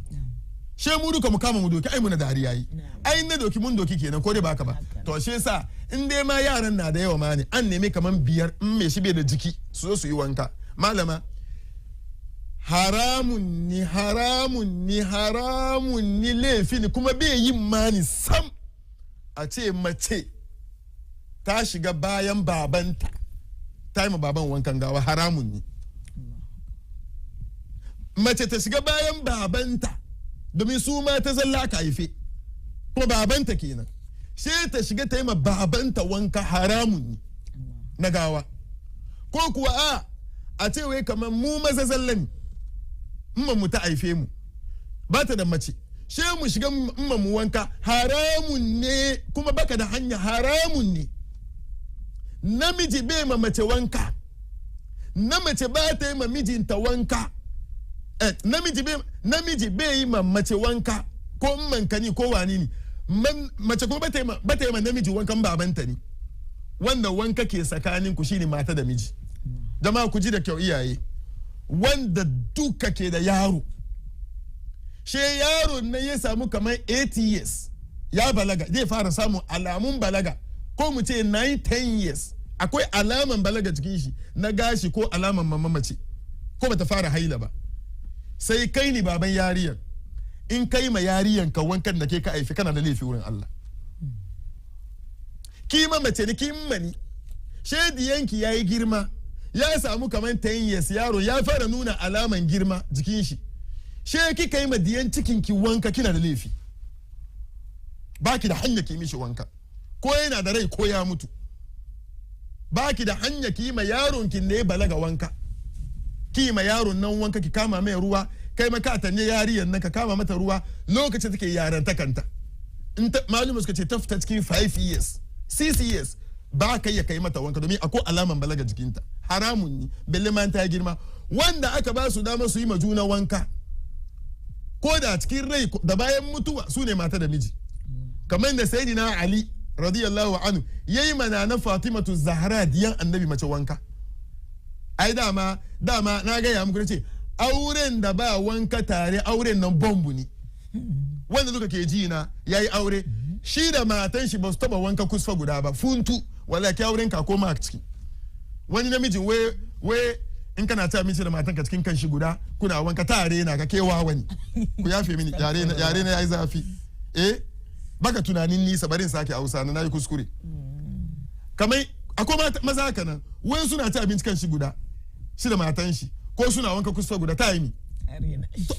B: she mu duka mu kama mu doki ai muna dariya yi ai na doki mun doki kenan ko dai baka ba to she sa in dai ma yaran na da yawa ma ne an neme kaman 5 in me shi bai da jiki su zo su yi wanka malama haramun ni laifi ne kuma bai yin mani sam a ce mace ta shiga bayan babanta ta yi ma baban wankan gawa haramun ne mace ta shiga bayan babanta domin su ma ta zalla ka haife
C: kuma babanta kenan sai ta shiga ta yi ma babanta wanka haramun ne na gawa ko kuwa a ce wai kamar mu maza zallan mu ta haife mu ba ta da mace sai mu shiga mu wanka haramun ne kuma baka da hanya haramun ne namiji bai ma mace wanka na mace ba ta yi ma mijinta wanka namiji bai yi ma mace wanka ko mankani ko wani ne mace kuma ba ta yi ma namiji wankan babanta ne wanda wanka ke tsakanin ku shine mata da miji jama'a ku ji da kyau iyaye wanda duka ke da yaro she yaro na ya samu kamar 8 years ya balaga zai fara samun alamun balaga ko mu ce 9-10 years akwai alaman balaga cikin shi na gashi ko alaman mace ko bata fara haila ba sai kai ni baban yariyan in kai ma yariyan ka wankan da ke ka haifi kana da laifi wurin Allah kima mace ni kima ni shediyanki yayi girma ya samu kamar 10 years yaro ya fara nuna alaman girma jikin shi she kika yi ma diyan cikin ki wanka kina da laifi baki da hanya ki mishi wanka ko yana da rai ko ya mutu baki da hanya ki ma yaron ki ne balaga wanka ki ma yaron nan wanka ki kama mai ruwa kai ma ka tanye yariyan nan ka kama mata ruwa lokacin take yaran ta kanta in malumu suka ce ta fita cikin 5 years 6 years ba ka iya kai mata wanka domin akwai alaman balaga jikinta haramun ne belle man ta girma wanda aka ba su dama su yi ma juna wanka ko da cikin rai da bayan mutuwa su ne mata da miji kamar da sayyidina Ali radiyallahu anhu yayi mana na Fatimatu Zahra diyan annabi mace wanka ai dama na ga ya muku ce auren da ba wanka tare auren nan bombu ne wanda duka ke ji na yayi aure shi da matan shi ba su taba wanka kusfa guda ba funtu wala ki auren ka koma a ciki wani namijin we in kana ta miji da matan ka cikin kan shi guda kuna wanka tare na ka kewa wani ku yafe mini yare na yayi zafi baka tunanin nisa barin sake Hausa na yi kuskure kamar akwai maza haka nan wani suna ta abinci kan shi guda shi da matan shi ko suna wanka kusa guda ta yi mi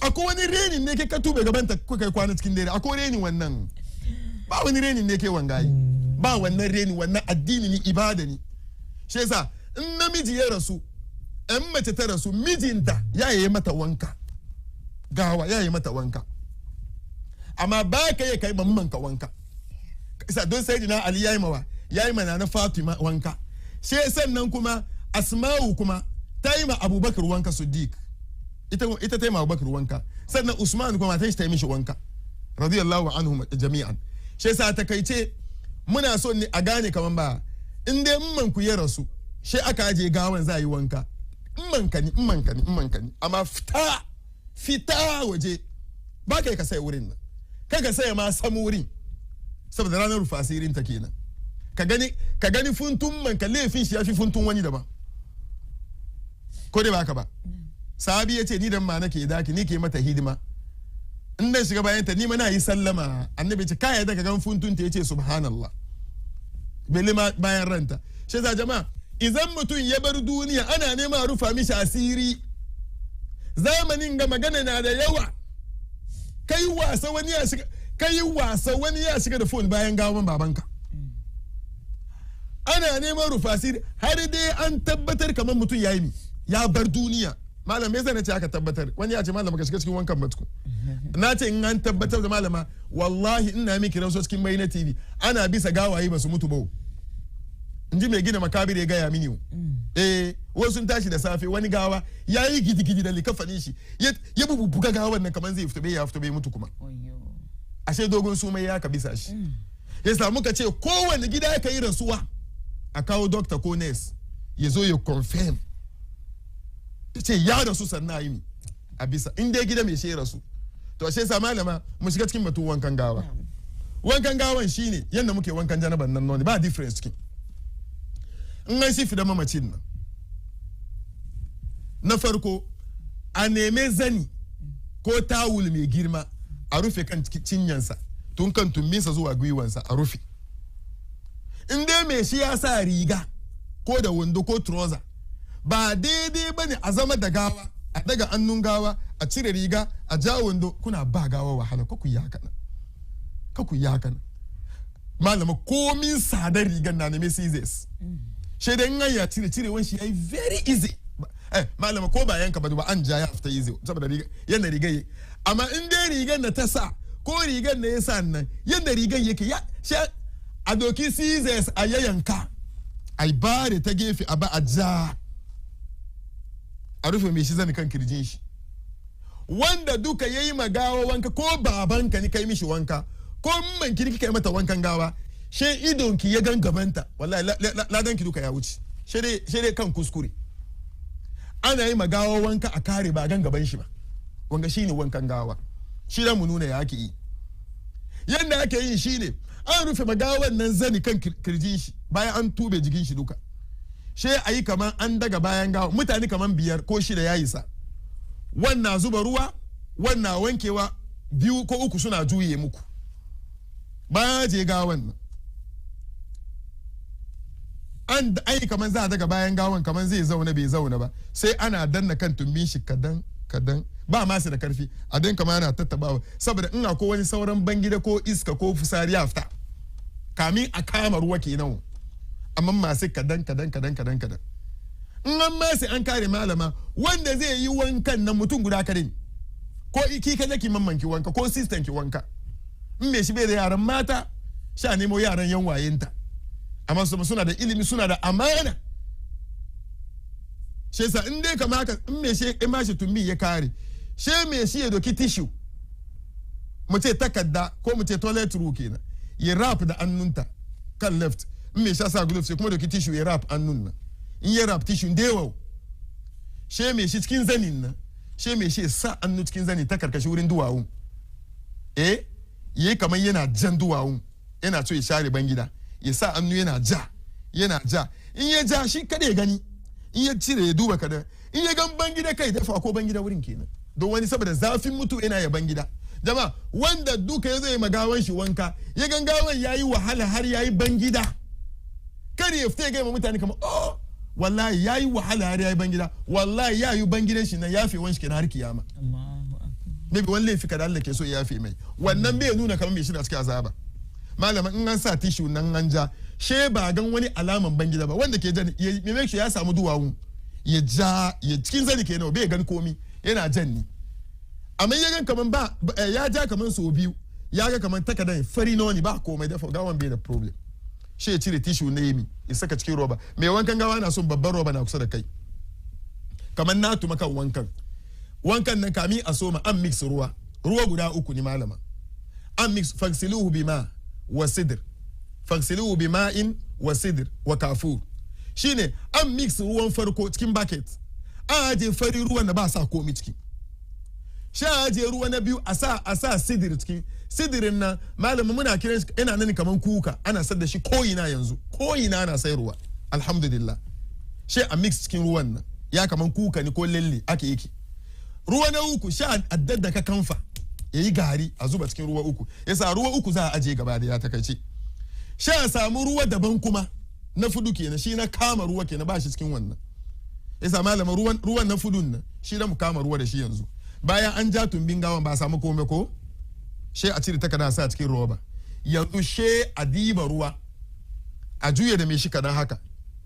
C: akwai wani renin ne ke ka tube gaban ta kuka kwana cikin dare akwai renin wannan ba wani renin ne ke wangayi ba wannan renin wannan addini ni ibada ne shi yasa in namiji ya rasu in mace ta rasu mijinta ya yi mata wanka gawa ya yi mata wanka amma ba ka yi kai mamman ka wanka isa don sai dina Ali yayi mana na Fatima wanka sai sannan kuma Asma'u kuma ta yi ma Abubakar wanka Siddiq ita ta yi ma Abubakar wanka sannan Usman kuma ta yi mishi wanka radiyallahu anhum jami'an sai sa ta kaice muna so ne a gane kaman ba in dai mamman ku ya rasu sai aka aje gawan za yi wanka mamman ka ni amma fita waje ba kai ka sai wurin nan kaga sai ma samu wurin saboda ranar rufa asirin ta kenan ka gani funtun man ka laifin shi yafi funtun wani daban ko dai baka ba sahabi yace ni dan ma nake daki ni ke mata hidima in dan shiga bayan ta ni ma na yi sallama annabi ce kai da ka gan funtun ta yace subhanallah bele ma bayan ranta shi za jama'a idan mutum ya bar duniya ana nema rufa mishi asiri zamanin ga magana na da yawa kai wasa wani ya shiga da phone bayan gawan babanka ana neman rufasiri har dai an tabbatar kamar mutum ya bar duniya malam me zai ce aka tabbatar wani ya ce malam ka shiga cikin wankan matku na ce in an tabbatar da malama wallahi ina miki rauso cikin mai na TV ana bisa gawaye ba su mutu ba in ji mai gina makabir ya gaya mini wasu sun tashi da safe wani gawa ya yi gidigidi da likafanin shi ya bubuga gawan nan kamar zai fito bai mutu kuma ashe dogon sumai ya ka bisa shi ya samu ka ce kowane gida ya yi rasuwa a kawo doctor ko nurse ya zo ya confirm ya ce ya rasu sannan yi a bisa in dai gida mai shi rasu to ashe sa malama mu shiga cikin batun wankan gawa wankan gawan shine yadda muke wankan janaban nan ba difference cikin in an shi da mamacin nan na farko a neme zani ko tawul mai girma a rufe kan cinyansa tun kan tumminsa zuwa gwiwansa a rufe in dai mai shi ya sa riga ko da wando ko trouser ba daidai ba ne a zama da gawa a daga annun gawa a cire riga a ja wando kuna ba gawa wahala ko ku yi haka nan ka ku ya kan malama komin sadar rigan na neme scissors she da in ya cire wan shi ai very easy malama ko ba yanka ba an ja ya fita easy saboda riga yanda riga amma in dai rigan na ta sa ko rigan na ya sa nan yanda rigan yake ya she a doki scissors a yayanka ai bare ta gefe a ba a ja a rufe mai shi zan kan kirjin shi wanda duka yayi magawa wanka ko babanka ni kai mishi wanka ko man kirki kai mata wankan gawa she idonki ya gan gabanta wallahi ladanki duka ya wuce she dai kan kuskure ana yi magawa wanka a kare ba gan gaban shi ba wanga shine wankan gawa shi da mu nuna ya ake yi yanda ake yi shine an rufe magawan nan zani kan kirjin shi bayan an tube jikin shi duka she ayi kaman an daga bayan gawa mutane kaman 5 ko 6 ya yi sa wannan zuba ruwa wannan wankewa 2 ko 3 suna juye muku bayan je gawan nan an ai kaman za a daga bayan gawan kaman zai zauna bai zauna ba sai ana danna kan tumbin shi kadan ba ma su da karfi a dan kaman ana tattabawa saboda in akwai wani sauran bangida ko iska ko fusari ya fita kamin a kama ruwa kenan amma masu kadan in an masu an kare malama wanda zai yi wankan nan mutum guda kare ko iki ka zaki mamman ki wanka ko sistan ki wanka in me shi bai da yaran mata sha nemo yaran yan wayenta amma suna da ilimi suna da amana shi yasa in dai kama haka in me shi in ma shi tumbi ya kare she me shi ya doki tissue mu ce takadda ko mu ce toilet roll kenan ya rap da annunta kan left in me sha sa gloves kuma doki tissue ya rap annun nan in ya rap tissue dewa she me shi cikin zanin nan she me shi sa annu cikin zani ta karkashi wurin duwawu yayi kamar yana jan duwawu yana so ya share bangida ya sa annu yana ja in ya ja shi kada ya gani in ya cire ya duba kada in ya gan bangida kai dafa ko bangida wurin kenan don wani saboda zafin mutu yana ya bangida jama'a wanda duka ya zai magawan shi wanka ya gan gawan yayi wahala har yayi bangida kada ya fita ga mutane kamar oh wallahi yayi wahala har yayi bangida wallahi yayi bangidan shi na yafe wanshi kenan har kiyama Allahu akbar maybe wani laifi kada Allah ke so ya yafe mai wannan bai nuna kamar mai shi da cikin azaba malama in an sa tissue nan an ja she ba gan wani alaman bangida ba wanda ke jan me make sure ya samu duwawu ya ja ya cikin zani kenan bai gan komi yana jan ni amma ya gan kaman ba ya ja kaman so biyu ya ga kaman takadan fari na wani ba komai da gawan bai da problem she ya cire tissue na yimi ya saka cikin roba mai wankan gawa na son babban roba na kusa da kai kaman na tuma kan wankan nan kami a soma an mix ruwa guda 3 ni malama an mix faksiluhu bima wa sidr faksiluhu bima'in wa sidr wa kafur shine an mix ruwan farko cikin bucket an aje fari ruwan da ba sa komi ciki sha aje ruwa na biyu a sa sidir ciki sidirin nan malama muna kiran shi ina nan kaman kuka ana sadda shi koyina yanzu koyina ana sayarwa alhamdulillah shi a mix cikin ruwan nan ya kaman kuka ni ko lalle ake yake ruwa na 3 sha addada ka kanfa yayi gari a zuba cikin ruwa 3 yasa ruwa 3 za a aje gaba da ya takaice sha samu ruwa daban kuma na fudu kenan shi na kama ruwa kenan ba shi cikin wannan yasa malama ruwan na fudun nan shi da mu kama ruwa da shi yanzu bayan an ja tumbin gawan ba samu komai ko she a cire takarda sa cikin roba yanzu she a diba ruwa a juye da mai shi kadan haka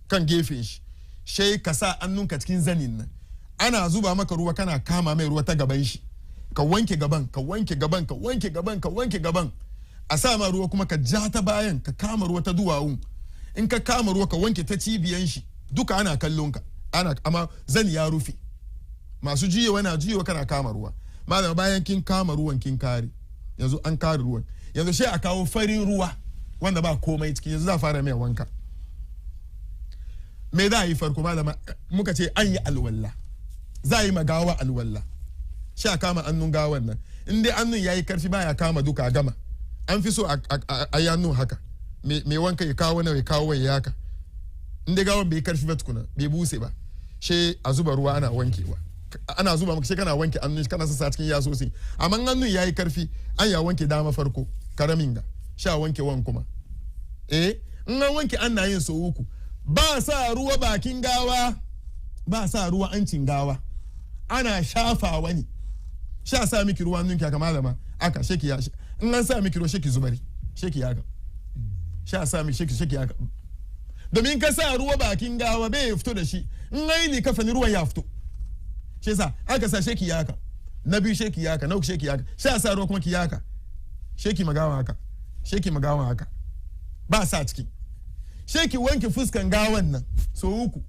C: kan gefen shi she ka sa annunka cikin zanin nan ana zuba maka ruwa kana kama mai ruwa ta gaban shi ka wanke gaban a sa ma ruwa kuma ka ja ta bayan ka kama ruwa ta duwawun in ka kama ruwa ka wanke ta cibiyan shi duka ana kallon ka amma zani ya rufe masu jiyewa na jiyewa kana kama ruwa malama bayan kin kama ruwan kin kare yanzu an kare ruwan yanzu sai a kawo farin ruwa wanda ba komai ciki yanzu za a fara mai wanka me za a yi farko malama muka ce an yi alwala za a yi magawa alwala sha kama annun gawan nan in dai annun yayi karfi baya kama duka a gama an fi so a yi hannun haka me wanka ya kawo na ya kawo ya haka in dai gawan bai karfi ba tukuna bai buse ba she a zuba ruwa ana wankewa ana zuba maka she kana wanke annun kana sassa cikin yasosi amma annun yayi karfi an ya wanke dama farko karamin ga sha wanke wan kuma in an wanke an na yin so 3 ba sa ruwa bakin gawa ba sa ruwa ancin gawa ana shafa wani sha sa miki ruwan ninki aka malama aka sheki ya in an sa miki ruwa sheki zubari sheki yaka sha sa miki sheki yaka domin ka sa ruwa bakin gawa bai fito da shi in ai ne kafani ruwan ya fito shi yasa aka sa sheki yaka na biyu sheki yaka na uku sheki yaka sha sa ruwa kuma ki yaka sheki magawa haka ba sa ciki sheki wanke fuskan gawan nan so uku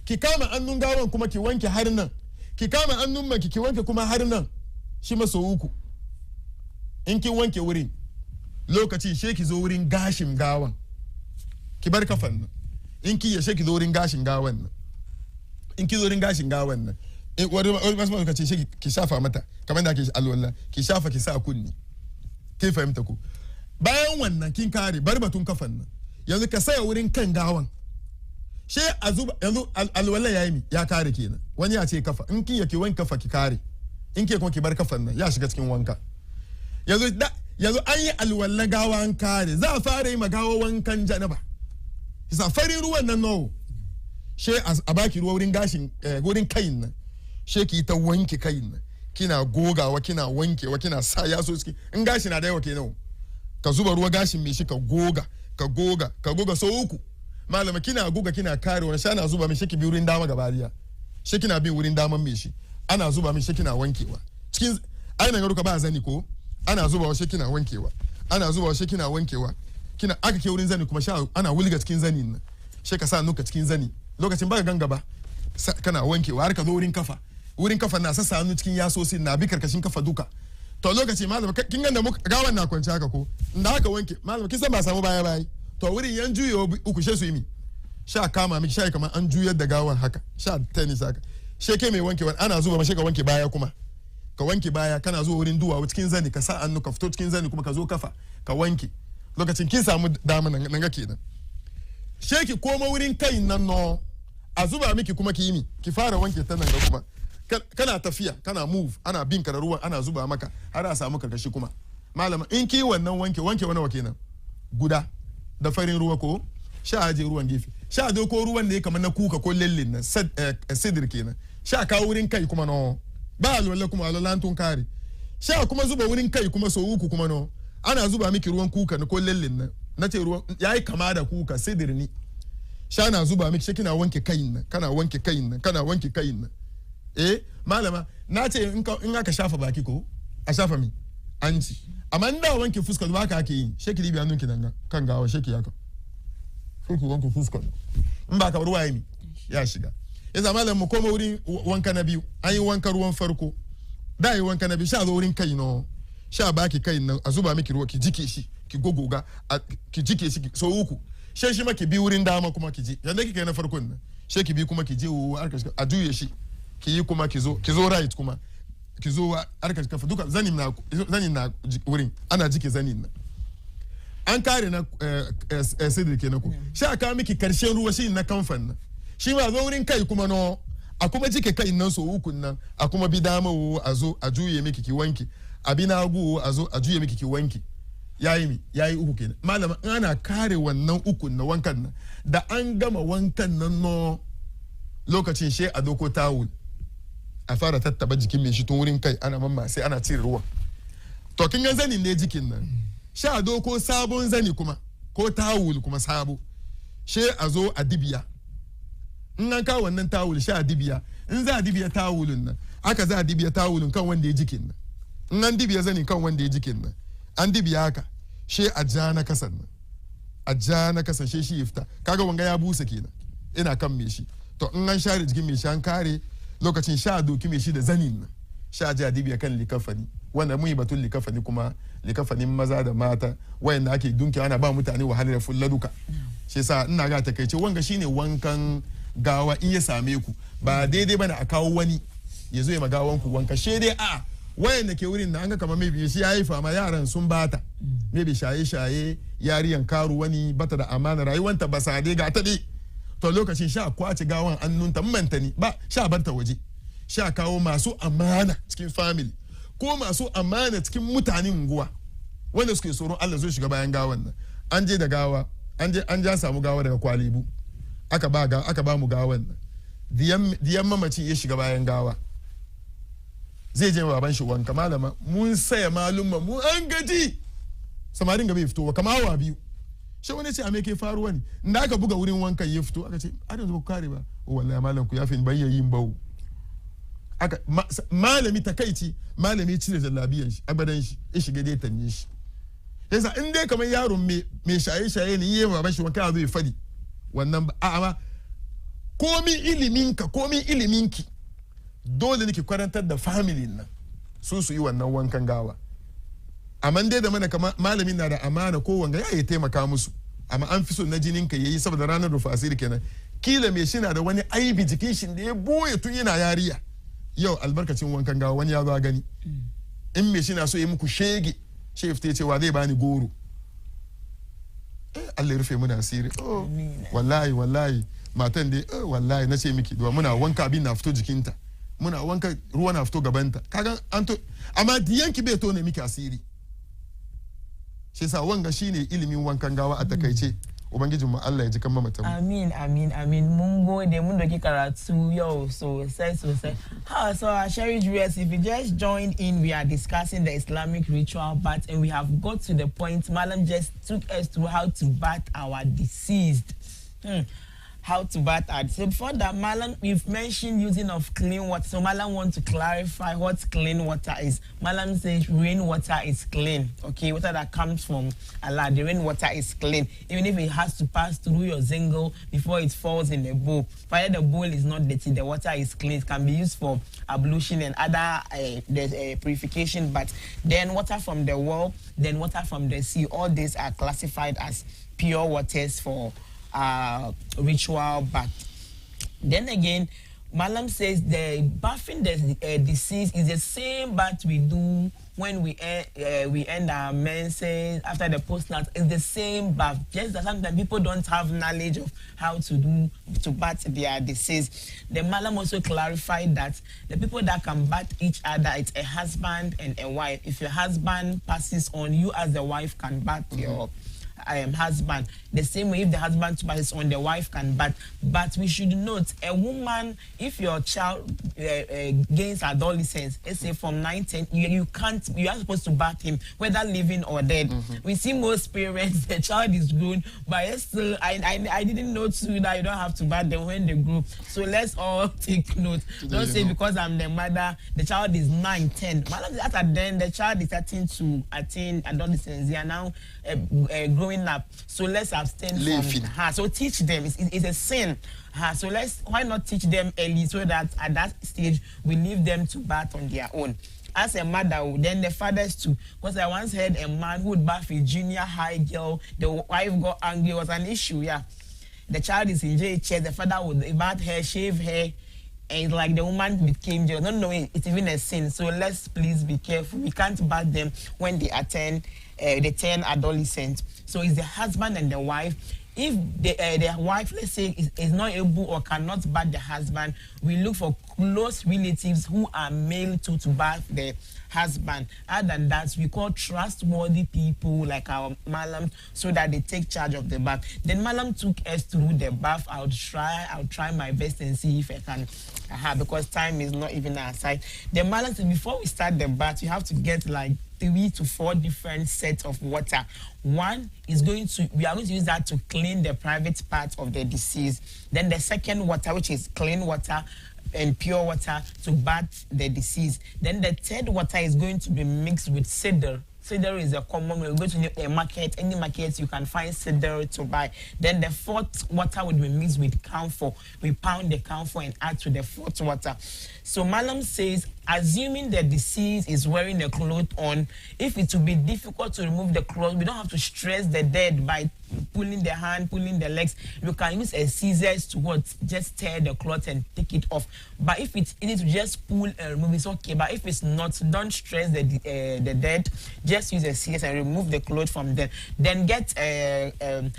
C: ki kama annun gawan kuma ki wanke har nan ki kama annun maki ki wanke kuma har nan shi ma so uku in kin wanke wurin lokaci sheki zo wurin gashin gawan ki bar kafan nan in ki ya sheki zo wurin gashin gawan nan in ki zo wurin gashin gawan nan wani masu ka ce sheki ki shafa mata kamar da ake alwala ki shafa ki sa kunni kin fahimta ko bayan wannan kin kare bar batun kafan nan yanzu ka saya wurin kan gawan she a zuba yanzu alwala yayi mi ya kare kenan wani ya ce kafa in kin yake wanke kafa ki kare in ke kuma ki bar kafan nan ya shiga cikin wanka yanzu an yi alwala gawa an kare za a fara yi magawa wankan janaba isa farin ruwan nan no she a baki ruwa wurin gashin wurin kayin nan she ki ta wanke kayin nan kina gogawa kina wankewa kina sa yaso ciki in gashi na da yawa kenan ka zuba ruwa gashin mai shi ka goga so uku malama kina goga kina kare wani sha na zuba mai shi ki bi wurin dama gabariya shi kina bin wurin daman mai shi ana zuba mai shi kina wankewa cikin ainihin garuka ba zani ko ana zuba wa shi kina wankewa kina aka ke wurin zani kuma sha ana wulga cikin zani nan shi ka sa nuka cikin zani lokacin baka ganga ba kana wankewa har ka zo wurin kafa na sassa hannu cikin yasosin na bi karkashin kafa duka to lokaci malama kin ganda muka gawan na kwanci haka ko inda haka wanke malama kin san ba samu baya to wurin yan juyo uku she su yi mi sha kama miki sha kamar an juyar da gawan haka sha tennis haka she ke mai wanke ana zuba mashi ka wanke baya kuma ka wanke baya kana zuwa wurin duwawu cikin zani ka sa hannu ka fito cikin zani kuma ka zo kafa ka wanke lokacin kin samu dama nan ga kenan she ki koma wurin kai nan no a zuba miki kuma ki yi mi ki fara wanke ta nan ga kuma kana tafiya kana move ana bin ka da ruwan ana zuba maka har a samu karkashi kuma malama in ki wannan wanke wani wa kenan guda da farin ruwa ko sha aje ruwan gefe sha doko ruwan ne kamar na kuka ko lellin nan sidir kenan sha kawo wurin kai kuma no ba alwala kuma alwala tun kare sha kuma zuba wurin kai kuma so uku kuma no ana zuba miki ruwan kuka ko lellin nan nace ruwan yayi kama da kuka sidir ni sha na zuba miki kina wanke kayin nan kana wanke kayin nan malama na ce in aka shafa baki ko a shafa mi an ci amma in da wanke fuskar ba ka ake yi sheki ribi hannunki nan kan gawa sheki yaka sheki wanke fuskar in ba ka ruwa yi ya shiga yasa malam mu koma wurin wanka na biyu an yi wanka ruwan farko da yi wanka na biyu sha zo wurin kai no sha baki kai nan a zuba miki ruwa ki jike shi ki gogoga ki jike shi so uku shi ma ki bi wurin dama kuma ki ji yanda kike na farkon nan sheki bi kuma ki je a juye shi ki yi kuma ki zo right kuma ki zo harkar kafa duka zanin na wurin ana jike zanin nan an kare na sidir kenan ko sha ka miki karshen ruwa shi na kamfan nan shi ma zo wurin kai kuma no a kuma jike kai nan so ukun nan a kuma bi dama a zo a juye miki ki wanki a bi nagu a zo a juye miki ki wanki yayi uku kenan malama ana kare wannan ukun na wankan nan da an gama wankan nan no lokacin she a doko tawul a fara tattaba jikin mai shi tun wurin kai ana mamma sai ana cire ruwa to kin ga zanin ne jikin nan sha doko sabon zani kuma ko tawul kuma sabo she a zo a dibiya in an kawo wannan tawul sha a dibiya in za a dibiya tawulun nan aka za a dibiya tawulun kan wanda ya jikin nan in an dibiya zani kan wanda ya jikin nan an dibiya haka she a ja na kasan she shi ya fita kaga wanga ya busa kenan ina kan me shi to in an share jikin me shi an kare lokacin sha doki me shi da zanin nan sha ji a dibiya kan likafani wanda mun yi batun likafani kuma likafanin maza da mata wayanda ake dunke ana ba mutane wahalar fulla duka shi yasa ina ga takeice wanga shine wankan gawa in ya same ku ba daidai bane a kawo wani ya zo ya magawan ku wanka she dai a wayanda ke wurin na an ga kamar maybe shi yayi fama yaran sun bata maybe shaye yariyan karu wani bata da amana rayuwanta ba sa dai ga ta dai to lokacin sha kwace gawan annunta mantani ba sha barta waje sha kawo masu amana cikin family ko masu amana cikin mutanen unguwa wanda suke tsoron Allah zai shiga bayan gawan nan an je da gawa an ja samu gawa daga kwalibu aka ba mu gawan nan diyan mamaci ya shiga bayan gawa zai je baban shi wanka malama mun saya malumma mu an gaji samarin ga bai fito kama awa biyu shi wani ce a me ke faruwa ne inda aka buga wurin wanka ya fito aka ce a yanzu ba ku kare ba wallahi malam ku yafi ban yin bawo aka malami takaici malami cire jallabiyan shi abadan shi ya shiga dai tanye shi yasa in dai kamar yaron me shaye-shaye ne yayi baban shi wanka zai fadi wannan amma komi iliminki dole ne ki kwarantar da family nan su yi wannan wankan gawa amma dai da mana kamar malamin na da amana ko wanga ya taimaka musu amma an fi so na jinin ka yayi saboda ranar rufa asiri kenan kila me shi na da wani aibi jikin shi da ya boye tun yana yariya yau albarkacin wankan gawa wani ya zo gani in me shi na so yi muku shege shef ta cewa zai bani goro Allah ya rufe muna asiri wallahi matan dai wallahi na ce miki duwa muna wanka abin na fito jikinta muna wanka ruwa na fito gabanta kaga an to amma diyanki bai tone miki asiri shi yasa wanga shine ilimin wankan gawa a takaice ubangijin mu Allah ya ji kan mamatan
A: amin mun gode mun doki karatu yau sosai so our cherished viewers, if you just joined in, we are discussing the Islamic ritual bath and we have got to the point Malam just took us through how to bath our deceased. How to bath our. So before that, Malam, we've mentioned using of clean water. So Malam wants to clarify what clean water is. Malam says rainwater is clean. Okay, water that comes from Allah. The rainwater is clean, even if it has to pass through your zingle before it falls in the bowl. Provided the bowl is not dirty, the water is clean. It can be used for ablution and other purification. But then water from the well, then water from the sea. All these are classified as pure waters for ritual bath. Then again, Malam says the bathing the deceased is the same bath we do when we end our menses after the postnat. It's the same bath. Just that sometimes people don't have knowledge of how to bath their deceased. The Malam also clarified that the people that can bath each other, it's a husband and a wife. If your husband passes on, you as the wife can bath your husband. The same way if the husband passes on, the wife can bath. But we should note, a woman, if your child gains adolescence, let's say from 9-10, you are supposed to bath him, whether living or dead. We see most parents, the child is grown, but still, I didn't know too that you don't have to bath them when they grow. So let's all take note. Don't say because I'm the mother, the child is 9-10. Then the child is starting to attain adolescence. They are now growing up. So let's abstain from her. So teach them. It's a sin. So why not teach them early so that at that stage we leave them to bath on their own. As a mother, then the fathers too. Because I once heard a man who would bath a junior high girl. The wife got angry. It was an issue, yeah. The child is in JHS. The father would bath her, shave her. And it's like the woman became jail. Not knowing it's even a sin. So let's please be careful. We can't bath them when they turn adolescent. So it's the husband and the wife. If the wife, let's say, is not able or cannot bath the husband, we look for close relatives who are male to bath the husband. Other than that, we call trustworthy people like our Malam so that they take charge of the bath. Then Malam took us through the bath. I'll try my best and see if I can, because time is not even our side. Then Malam said before we start the bath, you have to get like 3 to 4 different sets of water. One is we are going to use that to clean the private part of the deceased. Then the second water, which is clean water and pure water, to bath the deceased. Then the third water is going to be mixed with cedar. Cedar is a common. We're going to a market, any market you can find cedar to buy. Then the fourth water would be mixed with camphor. We pound the camphor and add to the fourth water. So Malam says, assuming the deceased is wearing the cloth on, if it will be difficult to remove the cloth, we don't have to stress the dead by pulling the hand, pulling the legs. You can use a scissors to just tear the cloth and take it off. But if it's easy to just pull and remove, it's okay. But if it's not, don't stress the dead. Just use a scissors and remove the cloth from them. Then get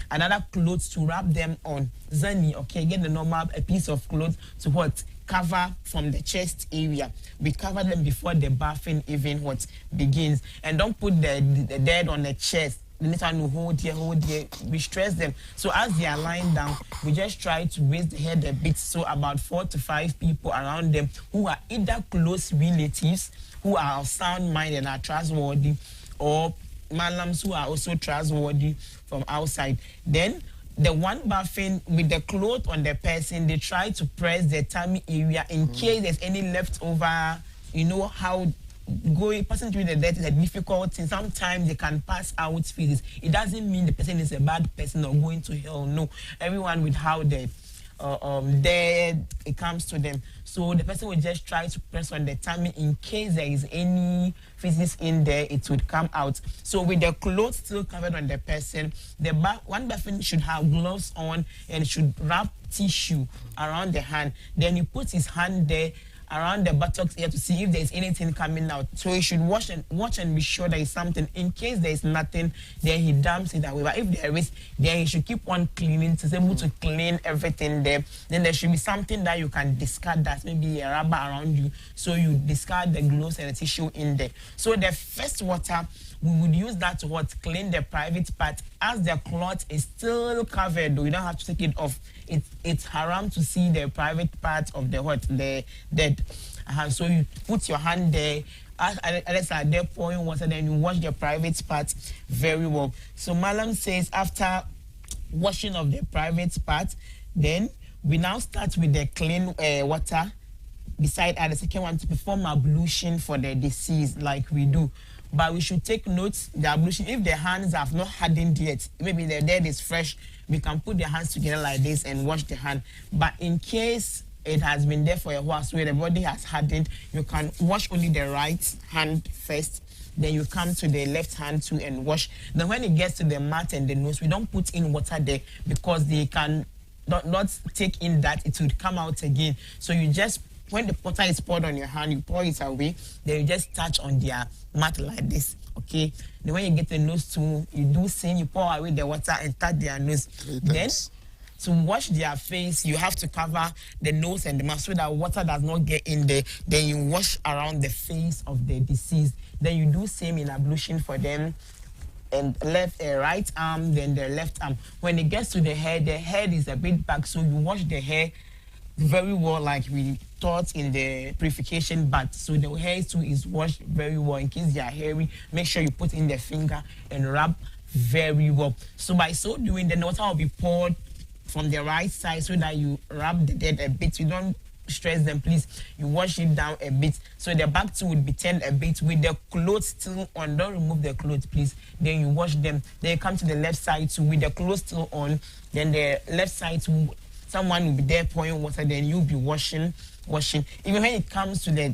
A: another cloth to wrap them on. Zani, okay, get the normal a piece of cloth to cover from the chest area. We cover them before the bathing even begins. And don't put the dead on the chest. The next one will hold here. We stress them. So as they are lying down, we just try to raise the head a bit. So about 4 to 5 people around them who are either close relatives, who are of sound mind and are trustworthy, or malams who are also trustworthy from outside. Then the one bathing with the cloth on the person, they try to press the tummy area in case there's any leftover. You know how passing through the death is a difficult thing. Sometimes they can pass out physics. It doesn't mean the person is a bad person or going to hell. No, everyone with how they dead it comes to them. So the person will just try to press on the tummy in case there is any physics in there, it would come out. So with the clothes still covered on the person, one person should have gloves on and should wrap tissue around the hand. Then he puts his hand there around the buttocks here to see if there's anything coming out. So he should watch and be sure there is something. In case there is nothing, then he dumps it away. But if there is, then he should keep on cleaning to be able to clean everything there. Then there should be something that you can discard, that's maybe a rubber around you. So you discard the gloves and the tissue in there. So the first water, we would use that to clean the private part. As the cloth is still covered, though, you don't have to take it off. It's haram to see the private part of the dead. So you put your hand there, as are there pouring water, then you wash the private part very well. So Malam says after washing of the private part, then we now start with the clean water beside the second one to perform ablution for the deceased like we do. But we should take note, the ablution, if the hands have not hardened yet, maybe the dead is fresh, we can put the hands together like this and wash the hand. But in case it has been there for a while, so the body has hardened, you can wash only the right hand first, then you come to the left hand too and wash. Then when it gets to the mouth and the nose, we don't put in water there because they can not take in that, it would come out again. So you just, when the water is poured on your hand, you pour it away, then you just touch on their mouth like this, okay? Then when you get the nose too, you do same, you pour away the water and touch their nose. Then, to wash their face, you have to cover the nose and the mouth so that water does not get in there. Then you wash around the face of the deceased. Then you do same in ablution for them. And right arm, then the left arm. When it gets to the head is a bit back, so you wash the hair very well, like we taught in the purification bath. So the hair too is washed very well. In case they are hairy, make sure you put in the finger and rub very well. So by so doing, the water will be poured from the right side so that you rub the dead a bit. You don't stress them, please. You wash it down a bit. So the back too would be turned a bit with the clothes still on. Don't remove the clothes, please. Then you wash them. Then you come to the left side too with the clothes still on. Then the left side too, someone will be there pouring water, then you'll be washing. Even when it comes to the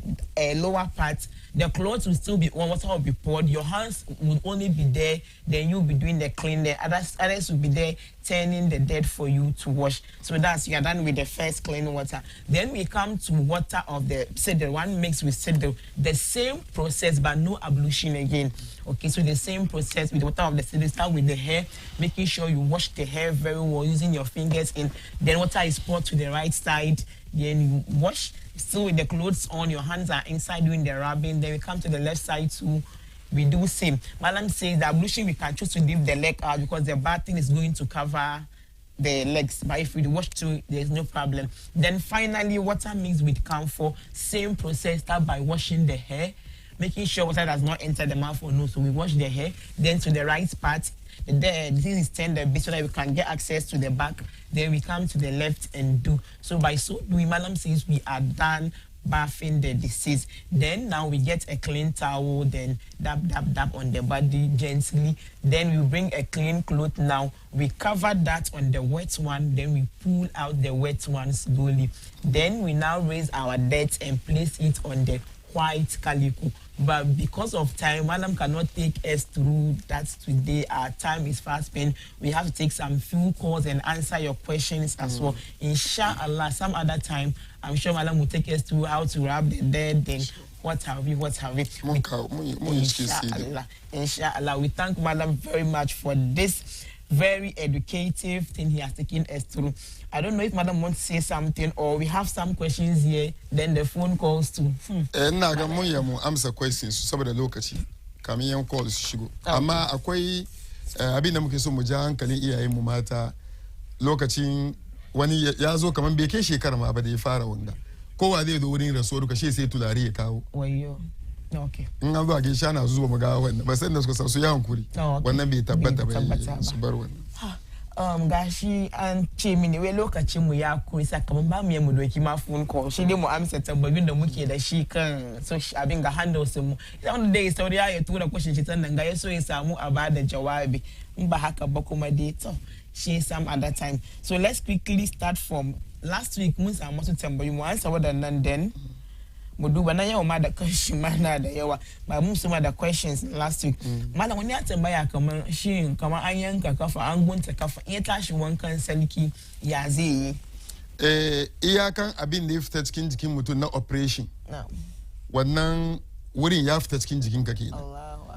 A: lower part, the clothes will still be on, water will be poured. Your hands will only be there, then you'll be doing the cleaning. Others will be there turning the dead for you to wash. So you are done with the first clean water. Then we come to water of the one mixed with cedar. The same process, but no ablution again. Okay, so the same process with the water of the cedar. Start with the hair, making sure you wash the hair very well using your fingers in. Then water is poured to the right side. Then you wash, still with the clothes on, your hands are inside doing the rubbing. Then we come to the left side too, we do same. Malam says the ablution we can choose to leave the leg out because the bad thing is going to cover the legs. But if we wash too, there's no problem. Then finally, water mixed with camphor, same process, start by washing the hair, making sure water does not enter the mouth or nose. So we wash the hair, then to the right part, this is turned a bit so that we can get access to the back. Then we come to the left and do. So by so doing, Malam says we are done bathing the deceased. Then now we get a clean towel, then dab on the body gently. Then we bring a clean cloth now. We cover that on the wet one, then we pull out the wet one slowly. Then we now raise our dirt and place it on the white calico. But because of time, Madam cannot take us through that today. Our time is fast spent. We have to take some few calls and answer your questions as well. Inshallah, some other time, I'm sure Madam will take us through how to wrap the dead, then what have you. Inshallah, we thank Madam very much for this very educative thing he has taken us through. I don't know if Madam wants to say something or we have some questions here, then the phone calls too.
B: Answer questions saboda lokaci kamin yan calls shigo. Amma akwai abin da muke so mu ja hankalin iyayen mu mata lokacin wani ya zo kaman bai kai shekara ma ba da ya fara wanga. Kowa zai zo wurin rasuwa duka shi sai tulare ya kawo.
A: Wayo. Okay.
B: in an zo a gaishe ana zuwa mu ga wannan ba sai da suka su ya hankuri wannan bai tabbata ba su bar wannan
A: gashi an ce mini wai lokacin mu ya koyi sakamakon ba mu yi mu doki ma phone call shi dai mu amsa tambayoyin da muke da shi kan so abin ga handles mu idan da ya sauri ya tura question shi sannan ga ya so ya samu a bada jawabi in ba haka ba kuma dai to shi some other time. So let's quickly start from last week mun samu wasu tambayoyi mu ansa wadannan then mu duba na yau ma da kashi mana da yawa ba mun su ma da questions last week malam wani ya tambaya kamar shi kamar an yanka kafa an gunta kafa in ya tashi wankan sarki ya zai yi
B: iyakan abin da ya fita cikin jikin mutum na operation wannan wurin ya fita cikin jikin ka kenan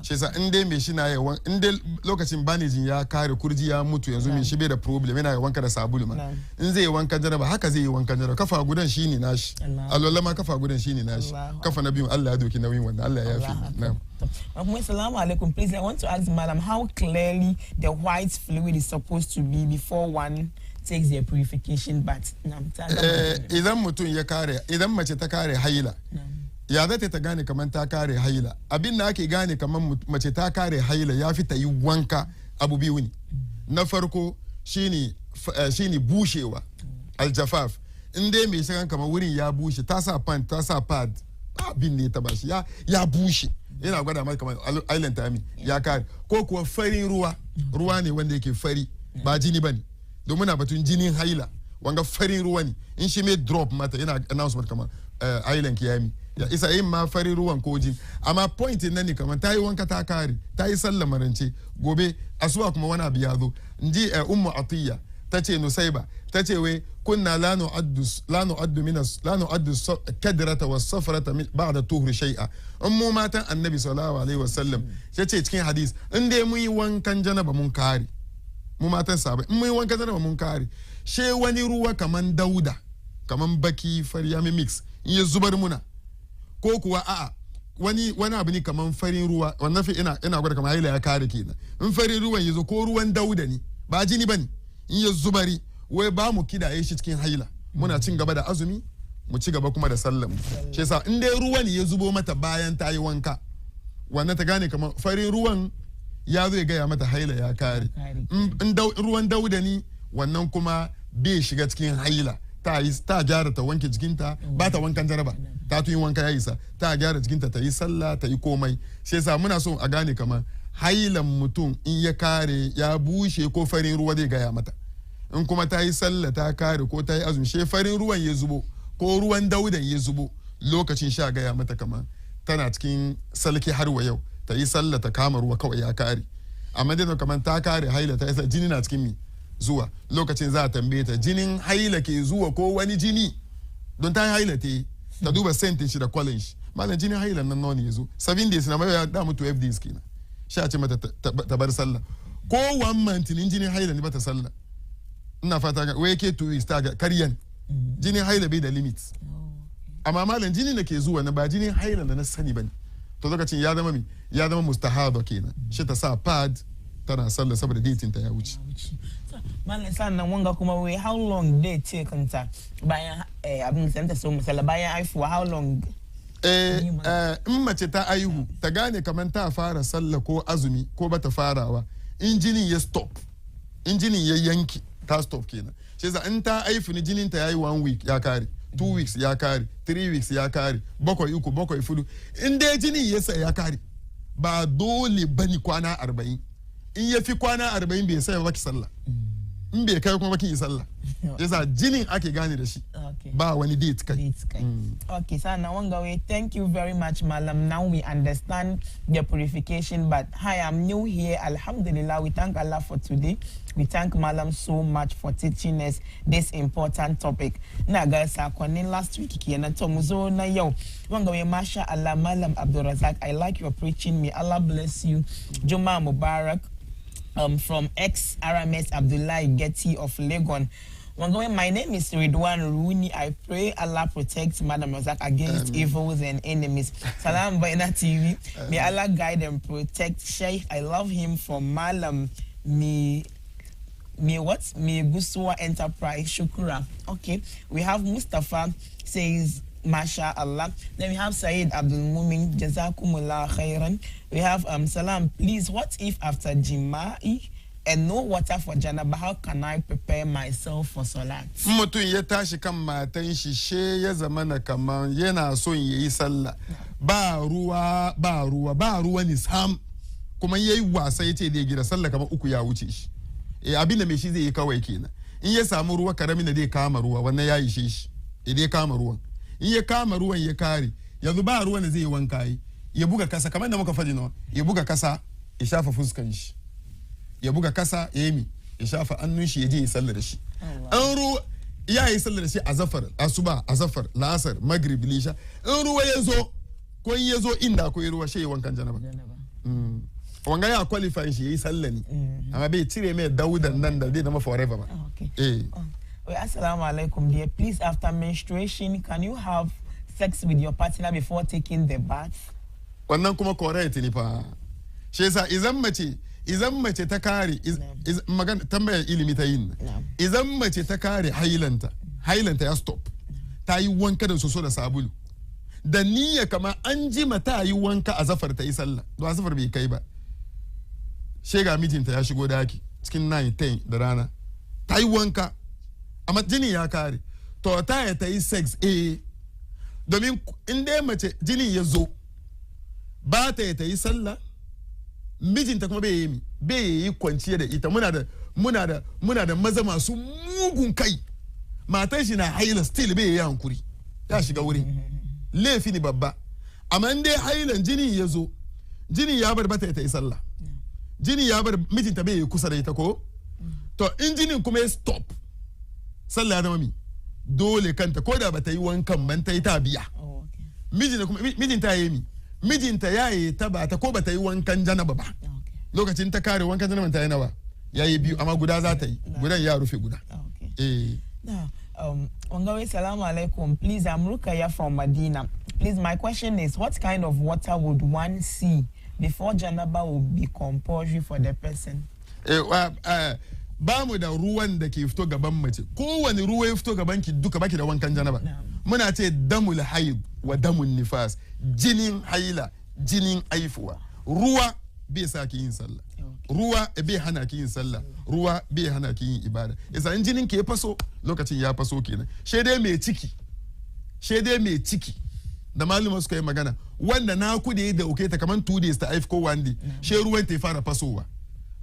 B: shi yasa in dai mai shi na yawan in dai lokacin banejin ya kare kurji ya mutu yanzu mai shi bai da problem yana yi wanka da sabulu ma in zai yi wankan jaraba haka zai yi wankan jaraba kafa gudan shine nashi alwala ma kafa gudan shine nashi kafa na biyu Allah ya doki nauyin wannan Allah ya yafi na'am.
A: Assalamu alaikum. Please, I want to ask Madam how clearly the white fluid is supposed to be before one takes their purification bath.
B: Idan mutum ya kare idan mace ta kare haila ya zata ta gane kamar ta kare haila abin da ake gane kamar mace ta kare haila ya fi ta yi wanka abu biyu ne na farko shine bushewa aljafaf in dai mai shigan kamar wurin ya bushe ta sa pant ta sa pad abin ne ta bashi ya bushe yana gwada maka kamar island time ya kare ko kuwa farin ruwa ne wanda yake fari ba jini bane domin na batun jinin haila wanga farin ruwa ne in shi mai drop mata yana announcement kamar island kiyami ya isa yin ma farin ruwan koji amma point nan ne kamar ta yi wanka ta kare ta yi sallamarance gobe asuba kuma wani abu ya zo inji ummu atiya ta ce nusaiba ta ce wai kunna la nu'addu kadrata was safrata ba'da tuhri shay'a in mu matan annabi sallallahu alaihi wasallam ya ce cikin hadis in dai mun yi wankan janaba mun kare mu matan sabai in mun yi wankan janaba mun kare she wani ruwa kaman dauda kaman baki faryami mix in ya zubar muna ko kuwa a'a wani abu ne kaman farin ruwa wannan fi ina gwada kamar haila ya kare kenan in farin ruwan yazo ko ruwan dauda ne ba jini bane in ya zubari wai ba mu kidaye shi cikin haila muna cin gaba da azumi mu ci gaba kuma da sallar mu shi yasa in dai ruwan ya zubo mata bayan ta yi wanka wannan ta gane kamar farin ruwan ya zo ya gaya mata haila ya kare in ruwan dauda ne wannan kuma bai shiga cikin haila ta gyara ta wanke jikinta ba ta wankan jaraba ta tun yi wanka ya isa ta gyara jikinta ta yi sallah ta yi komai shi yasa muna so a gane kamar hailan mutum in ya kare ya bushe ko farin ruwa zai gaya mata in kuma ta yi sallah ta kare ko ta yi azumi she farin ruwan ya zubo ko ruwan daudan ya zubo lokacin sha gaya mata kamar tana cikin salki har wa yau ta yi sallah ta kama ruwa kawai ya kare amma dai kamar ta kare haila ta isa jini na cikin mi zuwa lokacin za a tambaye ta jinin haila ke zuwa ko wani jini don ta yi haila ta duba sentin shi da kwalin shi malam jinin haila nan nawa ne ya zo 7 days na mai ya da mutu 12 days kenan sha ce mata ta bar sallah ko 1 month ne jinin haila ne bata sallah ina fata ga wai ke 2 weeks ta ga karyan jinin haila bai da limits amma malam jinin da ke zuwa na ba jinin haila da na sani bane to lokacin ya zama mustahaba kenan shi ta sa pad tana sallah saboda dating ta ya wuce
A: malam sannan wanga kuma wai how long dai ce kanta bayan abin da ta so misala bayan haifuwa how long
B: in mace ta aihu ta gane kamar ta fara sallah ko azumi ko bata farawa in jinin ya stop in jinin ya yanki ta stop kenan shi yasa in ta aifu ni jinin ta yayi 1 week ya kare 2 weeks ya kare 3 weeks ya kare 7 fudu in dai jinin ya sa ya kare ba dole bani kwana 40 in ya fi kwana 40 bai sai baki sallah in bai kai kuma baki yi sallah yasa jinin ake gane da shi ba wani date kai
A: okay so now wanga way thank you very much malam now we understand the purification but hi I'm new here alhamdulillah we thank Allah for today we thank malam so much for teaching us this important topic na ga sakonni last week kenan to mu zo na yau wanga way masha Allah malam Abdulrazak I like your preaching may Allah bless you Juma Mubarak from ex-RMS Abdullah Getty of Legon. My name is Ridwan Rooney. I pray Allah protect Madam Razak against evils and enemies. Salam Baina TV. May Allah guide and protect Sheikh. I love him from Malam Me Buswa Enterprise. Shukura. Okay. We have Mustafa says Masha Allah. Then we have Saeed Abdul Mumin, Jazakumullah khairan. We have Salam, please, what if after Jima'i and no water for Janaba, how can I prepare myself for Salat?
B: Mutum ya tashi kan matan shi she ya zamana kaman yana son yayi sallah. Ba ruwa ni sam. Kuma yayi wasa yace da gida sallah kamar uku ya wuce shi. Abinda mai shi zai yi kawai kenan. In ya samu ruwa karamin da zai kama ruwa wannan ya yi shi. Idan ya kama ruwan. In ya kama ruwan ya kare yanzu ba ruwan da zai yi wanka yi. Ya buga kasa kamar da muka faɗi nawa. Ya buga kasa ya shafa fuskan shi. Ya buga kasa ya yi ya shafa annun shi ya je ya sallar da shi. An ruwa ya yi sallar da shi azafar asuba azafar la'asar maghrib lisha. In ruwa ya zo ko in ya zo inda akwai ruwa shi ya wankan janaba. Wanga ya qualify shi ya yi sallah ne. Amma bai cire mai daudan nan da zai zama forever ba.
A: Assalamu alaikum dear. Please, after menstruation, can you have sex with your partner before taking the bath?
B: Wannan kuma correct ne fa. Shi yasa idan mace ta kare magana tambayar ilimi ta yin. Idan mace ta kare hailanta ya stop. Ta yi wanka da soso da sabulu. Da niyya kama an ji mata yi wanka a zafar ta yi sallah. Don zafar bai kai ba. Shega mijinta ya shigo daki cikin 9-10 da rana. Ta yi wanka amma jini ya kare. To ta yi sex domin in dai mace jini ya zo ba ta yi sallah mijinta kuma bai yi kwanciya da ita. Muna da maza masu mugun kai. Matan shi na haila still bai yi hankuri. Ya shiga wuri. Laifi ne babba. Amma in dai hailan jini ya zo jini ya bar bata yi sallah. Jini ya bar mijinta bai yi kusa da ita ko? To in jinin kuma ya stop sallah ya zama mi dole kanta ko da bata yi wankan ban ta yi ta biya. Mijinta ya yi mi mijinta ya yi ta ba ta ko bata yi wankan janaba ba. Lokacin ta kare wankan janaba ta yi nawa ya yi biyu amma guda za ta yi gudan ya rufe guda.
A: Wangawe, salamu alaikum. Please, I'm Rukaya from Medina. Please, my question is, what kind of water would one see before janaba will be compulsory for the person?
B: Ba mu da ruwan da ke fito gaban mace. Kowane ruwa ya fito gaban ki duka baki da wankan janaba. Muna ce damul haid wa damun nifas. Jinin haila, jinin aifuwa. Ruwa bai sa ki yin sallah. Ruwa bai hana ki yin sallah. Ruwa bai hana ki yin ibada. Yasa in jinin ki ya faso lokacin ya faso kenan. Shede mai ciki. Da maluma suka yi magana wanda na kude ya dauke ta kaman 2 days ta haifi ko 1 day. She ruwan ta fara fasowa.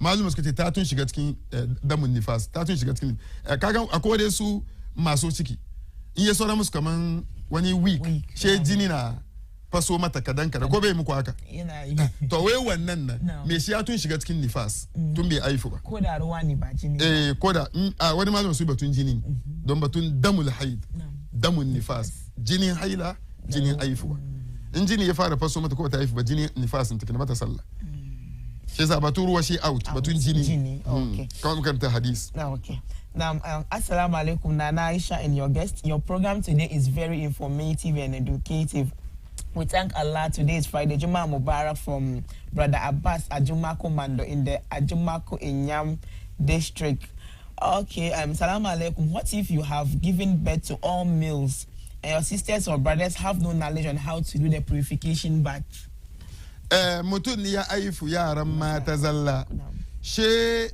B: Maluma suka ce ta tun shiga cikin damun nifas. Ta tun shiga cikin kagan akwai da su masu ciki. In ya saura musu kaman wani week. She jini na faso mata kadan kada ko bai muku haka. To wai wannan nan me shi ya tun shiga cikin nifas tun bai haifu ba.
A: Ko da ruwa ne ba jini.
B: Ko da wani maluma su batun jini don batun damul haid damun nifas jinin haila jinin haifuwa. In jini ya fara faso mata ko ta haifu ba jinin nifasin ta mata sallah. Shi yasa batun ruwa shi out batun jini.
A: Okay.
B: Kawai karanta hadis.
A: Okay. Now, assalamu alaikum, Nana Aisha and your guest. Your program today is very informative and educative. We thank Allah. Today is Friday. Juma Mubarak from Brother Abbas Ajumako Mando in the Ajumako Inyam district. Okay, salamu alaikum. What if you have given birth to all males and your sisters or brothers have no knowledge on how to do the purification bath?
B: Mutum ya aifu yaran mata zalla. She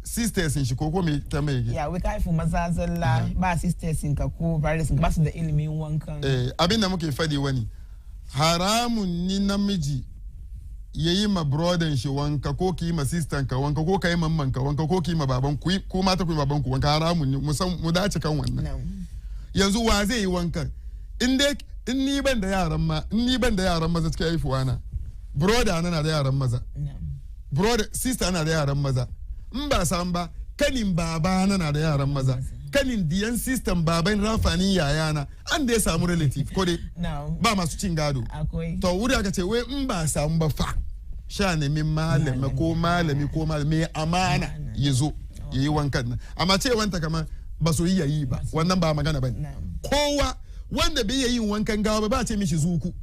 B: sisters in shi ko me ta mai
A: ya we kai fu maza zalla ba sisters in ka ko brothers ba su da ilimin wankan.
B: Abin da muke fadi wani haramun ni namiji yayi ma brother shi wanka ko ki ma sister ka wanka ko kai mamman ka wanka ko ki ma baban ku ko mata ku baban ku wanka haramun ni mu dace kan wannan. Yanzu wa zai yi wankan in ni ban da yaran maza cikin haifuwa na brother na da yaran maza brother sister na da yaran maza in ba san ba kanin baba na da yaran maza kanin diyan sister baban rafani yayana an da ya samu relative ko dai ba masu cin gado to wuri aka ce wai in ba samu ba fa sha ne min malami ko malami amana yazo yayi wankan nan amma ce wanta kamar ba so yi ba wannan ba magana bane kowa wanda bai yin wankan gawa ba ce mishi zuku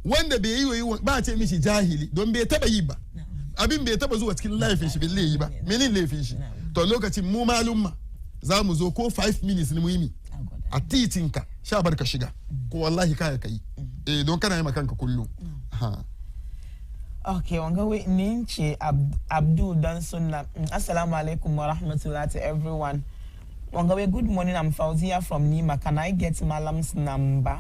B: wanda bai yi ba ce mishi jahili don bai taba yi ba abin bai taba zuwa cikin laifin shi bai yi ba menin laifin shi to lokacin mu malumma za mu zo ko 5 minutes ne mu yi a titinka sha bar ka shiga ko wallahi kaya kai don kana yi makanka kullum
A: okay wanga we ninche Abdul dan sunna assalamu alaikum wa rahmatullahi to everyone wanga we good morning, I'm Fauzia from Nima. Can I get Malam's number?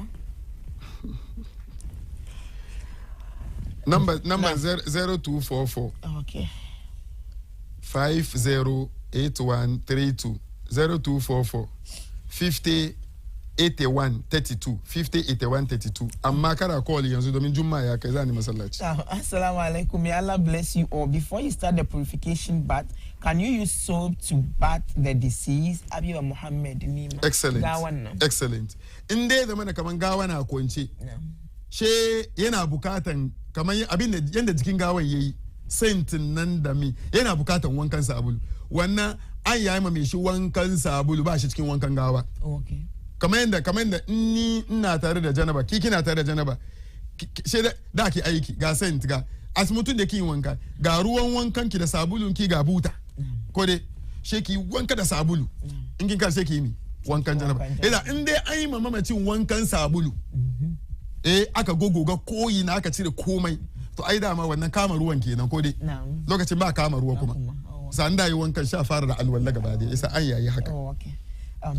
B: Number 0244
A: okay
B: 508132 0244 50 81 32 50 81 32 amma kada call yanzu domin juma'a ya kai zani masallaci.
A: Assalamu alaikum, may Allah bless you all. Before you start the purification bath, can you use soap to bath the deceased? Abiba Muhammad Nima.
B: Excellent. Excellent. In dai zama da kaman gawa na kwance she yana bukatan kaman abin da yanda jikin gawan yayi sentin nan da mi yana bukatan wankan sabulu, wannan an yayi ma mai shi wankan sabulu ba shi cikin wankan gawa.
A: Okay.
B: kamar yadda ni ina tare da janaba kina tare da janaba she da ki aiki ga sent ga asmutun da ki wanka ga ruwan wankan ki da sabulun ki ga buta ko dai she ki wanka da sabulu in kin karshe ki yi wankan janaba idan in dai an yi mamacin wankan sabulu aka gogoga koyi na aka cire komai to ai dama wannan kama ruwan kenan ko dai lokacin ba kama ruwa kuma san da yi wankan sha fara da alwala gaba da isa an yayi haka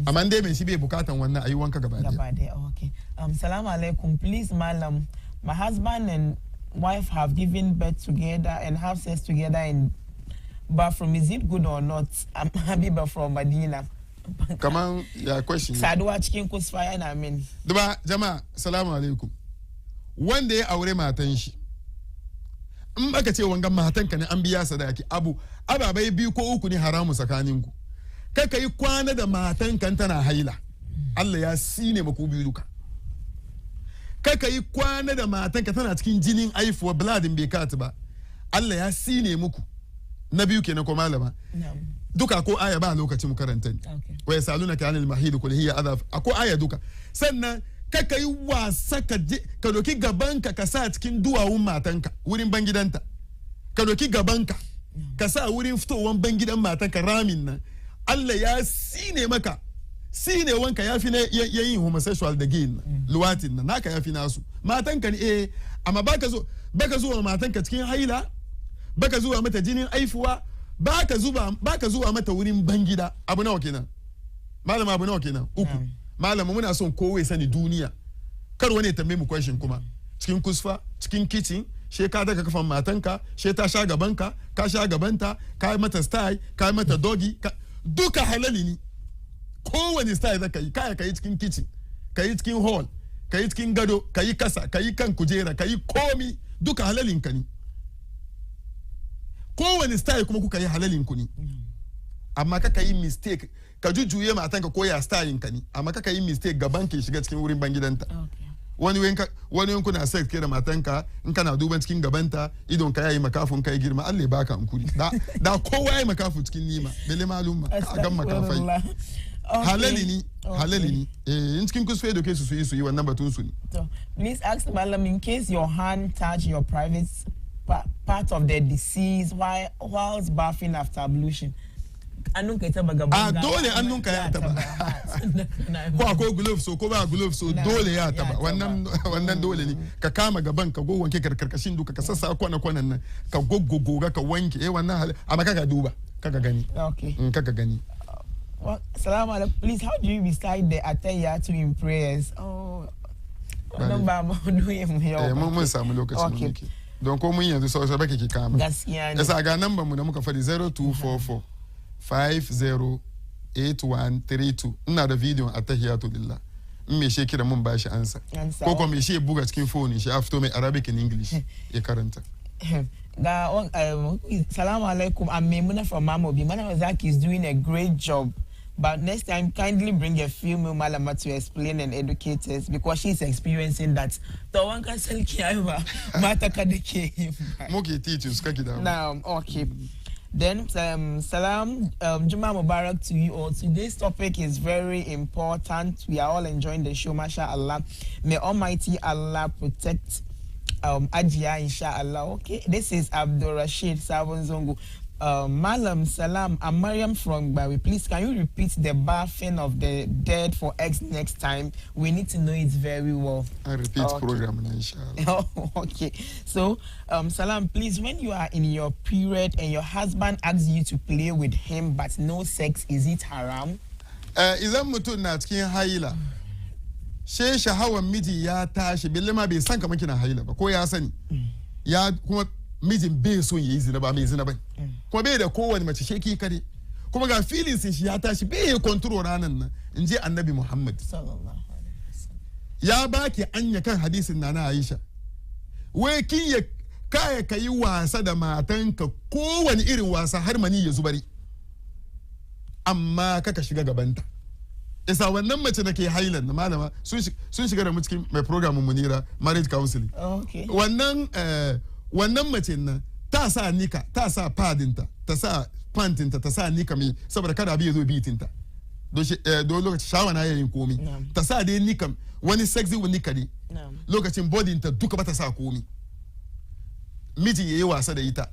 B: amma dai mai shi bai bukatan wannan ayi wanka gaba da
A: okay salamu alaikum, please malam, my husband and wife have given birth together and have sex together in bathroom, is it good or not? I'm Habiba from Medina.
B: Kaman ya question
A: saduwa cikin kusfa yana min
B: duba jama'a salamu alaikum, wanda ya aure matan shi in baka ce wangan matan ka ne an biya sadaki ababai biyu ko uku ne haramu tsakaninku. Kaka yi kwana da matan kan tana haila, Allah ya sine maku biyu duka. Kaka yi kwana da matan ka tana cikin jinin aifuwa bladin bai kata ba, Allah ya sine muku. Na biyu kenan ko malama duka ko aya ba lokacin mu karanta ne wa yasalunaka anil mahid kul hiya adha ko aya duka. Sannan kaka yi wasa ka doki gabanka ka sa cikin duwawun matanka wurin bangidanta, ka doki gabanka ka sa wurin fitowan bangidan matanka ramin nan, Allah ya sine maka, sine wanka ya fi yayin homosexual da gay luwatin nan naka ya fi nasu matanka ne amma baka zuwa matanka cikin haila, baka zuwa mata jinin aifuwa, baka zuwa mata wurin bangida. Abu nawa kenan malama? Abu nawa kenan? Uku. Malama muna son kowai sani duniya, kar wani ya tambaye mu question kuma cikin kusfa cikin kitchen she ka daga kafan matanka, she ta sha gabanka, ka sha gabanta, ka yi mata style, ka yi mata doggy, duka halali ne. Kowane style zaka yi, kaya ka yi cikin kitchen, ka yi cikin hall, ka yi cikin gado, ka yi kasa, ka yi kan kujera, ka yi komi, duka halalin ka ne. Kowane style kuma kuka yi halalin ku ne. Amma kaka yi mistake ka jujjuye matanka ko ya style ka ne, amma kaka yi mistake gaban ke shiga cikin wurin bangidanta. Wani kuna sex ke da matanka in kana duban cikin gabanta idon ka yayi makafun kai girma, Allah ya baka hankuri da kowa yayi makafu cikin nima bele malum a gan makafai halali ni in cikin kusfe doke su yi wannan batun su ne.
A: Please ask malam, in case your hand touch your private part of the deceased whilst bathing after ablution, annunka ya taba gaban
B: dole annunka ya taba ko akwai gloves ko ba gloves dole ya taba wannan dole ne ka kama gaban ka go wanke karkashin duka ka sassa kwanan nan ka goggoga ka wanke wannan amma kaka duba kaka gani kaka gani.
A: Assalamu alaikum, please how do you recite the atahiyatu in prayers? Wannan ba mu doye mu yau
B: mun samu lokacin mu ke don ko mun yanzu sai bake ki kama
A: gaskiya ne.
B: Yasa ga number mu da muka fadi 0244 508132. Ina da video attahiyatu lillah, in me she kira mun bashi ansa ko kuma me she buga cikin phone shi afto mai Arabic and English ya karanta.
A: Ga salamu alaikum, I'm Maimuna from Mamobi. Madam Zaki is doing a great job, but next time kindly bring a female malama to explain and educate us because she's experiencing that. To one can sell kiaiba mata kadeke.
B: Moki teachers kakida.
A: Now okay. Then, salam, Juma Mubarak to you all. Today's topic is very important. We are all enjoying the show, mashallah. May Almighty Allah protect Ajia, inshallah. Okay, this is Abdul Rashid Sabon Zongo. Malam Salam, I'm Mariam from Bawi. Please, can you repeat the bathing of the dead for X next time? We need to know it very well.
B: I repeat program, inshallah.
A: Oh, okay. So, Salam, please, when you are in your period and your husband asks you to play with him but no sex, is it haram?
B: Idan mutum na cikin haila, she shahawan miji ya tashi, bille ma bai san kamar kina haila ba, ko ya sani. Ya kuma mijin bai so yayi zina ba mai zina ba. Kuma bai da kowane mace sheki kare. Kuma ga feelings shi ya tashi bai yi control ranan nan. Inji Annabi Muhammad
A: Sallallahu alaihi wasallam.
B: Ya baki anya kan hadisin Nana Aisha. Wai kin ya kaya kai wasa da matanka kowane irin wasa har mani ya zubari. Amma kaka shiga gabanta. Isa wannan mace da ke hailan malama sun shiga da mu cikin mai program Munira marriage counseling.
A: Okay.
B: Wannan mace nan ta sa nika, ta sa padinta, ta sa pantinta, ta sa nika mai saboda kada biya zo bitinta. Don lokaci shawana yayin komi. Ta sa dai nika wani sexy nika ne. Lokacin bodinta duka ba ta sa komi. Miji yayi wasa da ita.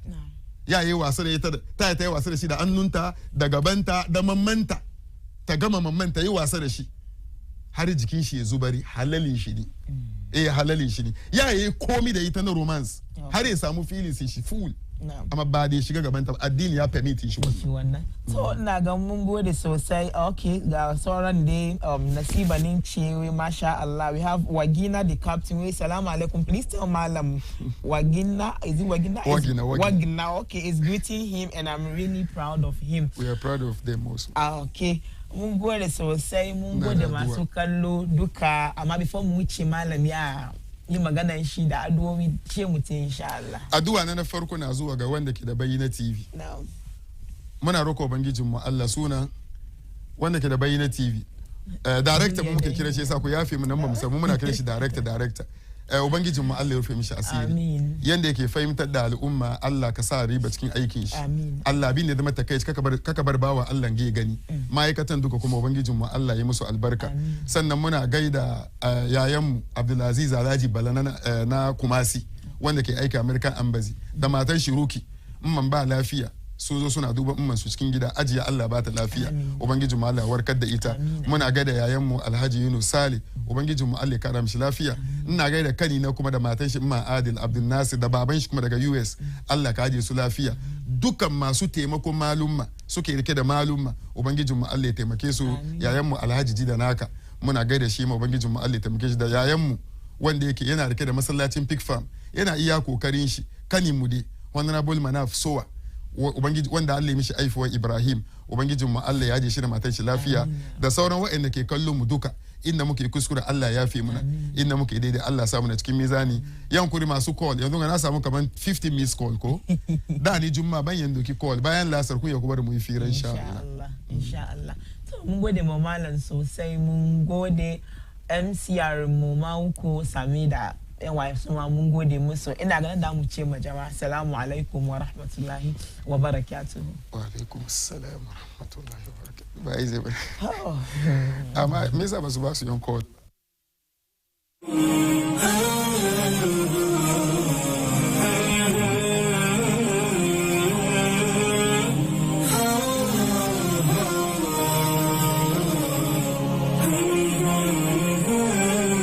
B: Ya yi wasa da ita, ta yi wasa da shi da annunta, da gabanta, da mammanta. Ta gama mammanta yi wasa da shi. Har jikin shi ya zubari halalin shi ne. Halalin shi ne. Ya yi komi da ita na romance. Har ya samu feelings shi full. Amma ba da ya shiga gaban ta addini ya permit shi
A: wannan. So na ga mun gode sosai. Okay, ga sauran dai nasibanin cewa masha Allah. We have Wagina the captain. We salamu alaikum. Please tell Malam Wagina, is it Wagina? Wagina. Okay, is greeting him and I'm really proud of him.
B: We are proud of them also.
A: Okay. Mun gode sosai, mun gode masu kallo duka, amma before mu wuce Malam ya yi maganan shi da addu'o'i ce mutum insha Allah.
B: Addu'a na farko na zuwa ga wanda ke da Bayyana TV. Muna roƙo ubangijin mu Allah suna wanda ke da Bayyana TV. Director mu muke kira shi yasa ku yafe mu nan mu samu muna kira shi director. Ubangijin mu Allah ya rufe mishi asiri. Yanda yake fahimtar da al'umma Allah ka sa riba cikin aikin shi. Allah bin da zama takeici kaka bar bawa Allah ge gani. Ma'aikatan duka kuma ubangijin mu Allah ya musu albarka. Sannan muna gaida yayan mu Abdulaziz Alhaji Bala na Kumasi wanda ke aiki American Embassy da matan shi Ruki. Umman ba lafiya. Su zo suna duba umman su cikin gida ajiya Allah ba ta lafiya ubangijin mu Allah warkar da ita muna gaida yayan mu Alhaji Yunus Sale ubangijin mu Allah ya kara mishi lafiya ina gaida kani na kuma da matan shi Umma Adil Abdul Nasir da baban shi kuma daga US Allah ka aje su lafiya dukkan masu taimakon malumma suke rike da malumma ubangijin mu Allah ya taimake su yayan mu Alhaji Jida naka muna gaida shi ma ubangijin mu Allah ya taimake shi da yayan mu wanda yake yana rike da masallacin Pig Farm yana iya kokarin shi kani mu dai honorable Manaf Sowa ubangiji wanda Allah ya mishi aifuwa Ibrahim ubangijin mu Allah ya aje shi da matan shi lafiya da sauran waɗanda ke kallon mu duka inda muke kuskure Allah ya fi muna inda muke daidai Allah samu na cikin mizani yankuri masu call yanzu na samu kaman 50 miss call ko da ni jumma ban yanzu ki call bayan lasar ku ya ku bar mu yi fira insha Allah
A: insha to mun gode ma malam sosai mun gode MCR mu Mauko Samida yan waye su ma mun gode musu ina ganin da mu ce ma jama'a assalamu alaikum wa rahmatullahi wa barakatuh.
B: Wa alaikum assalam wa rahmatullahi wa barakatuh. Ba zai ba amma me yasa ba su yin call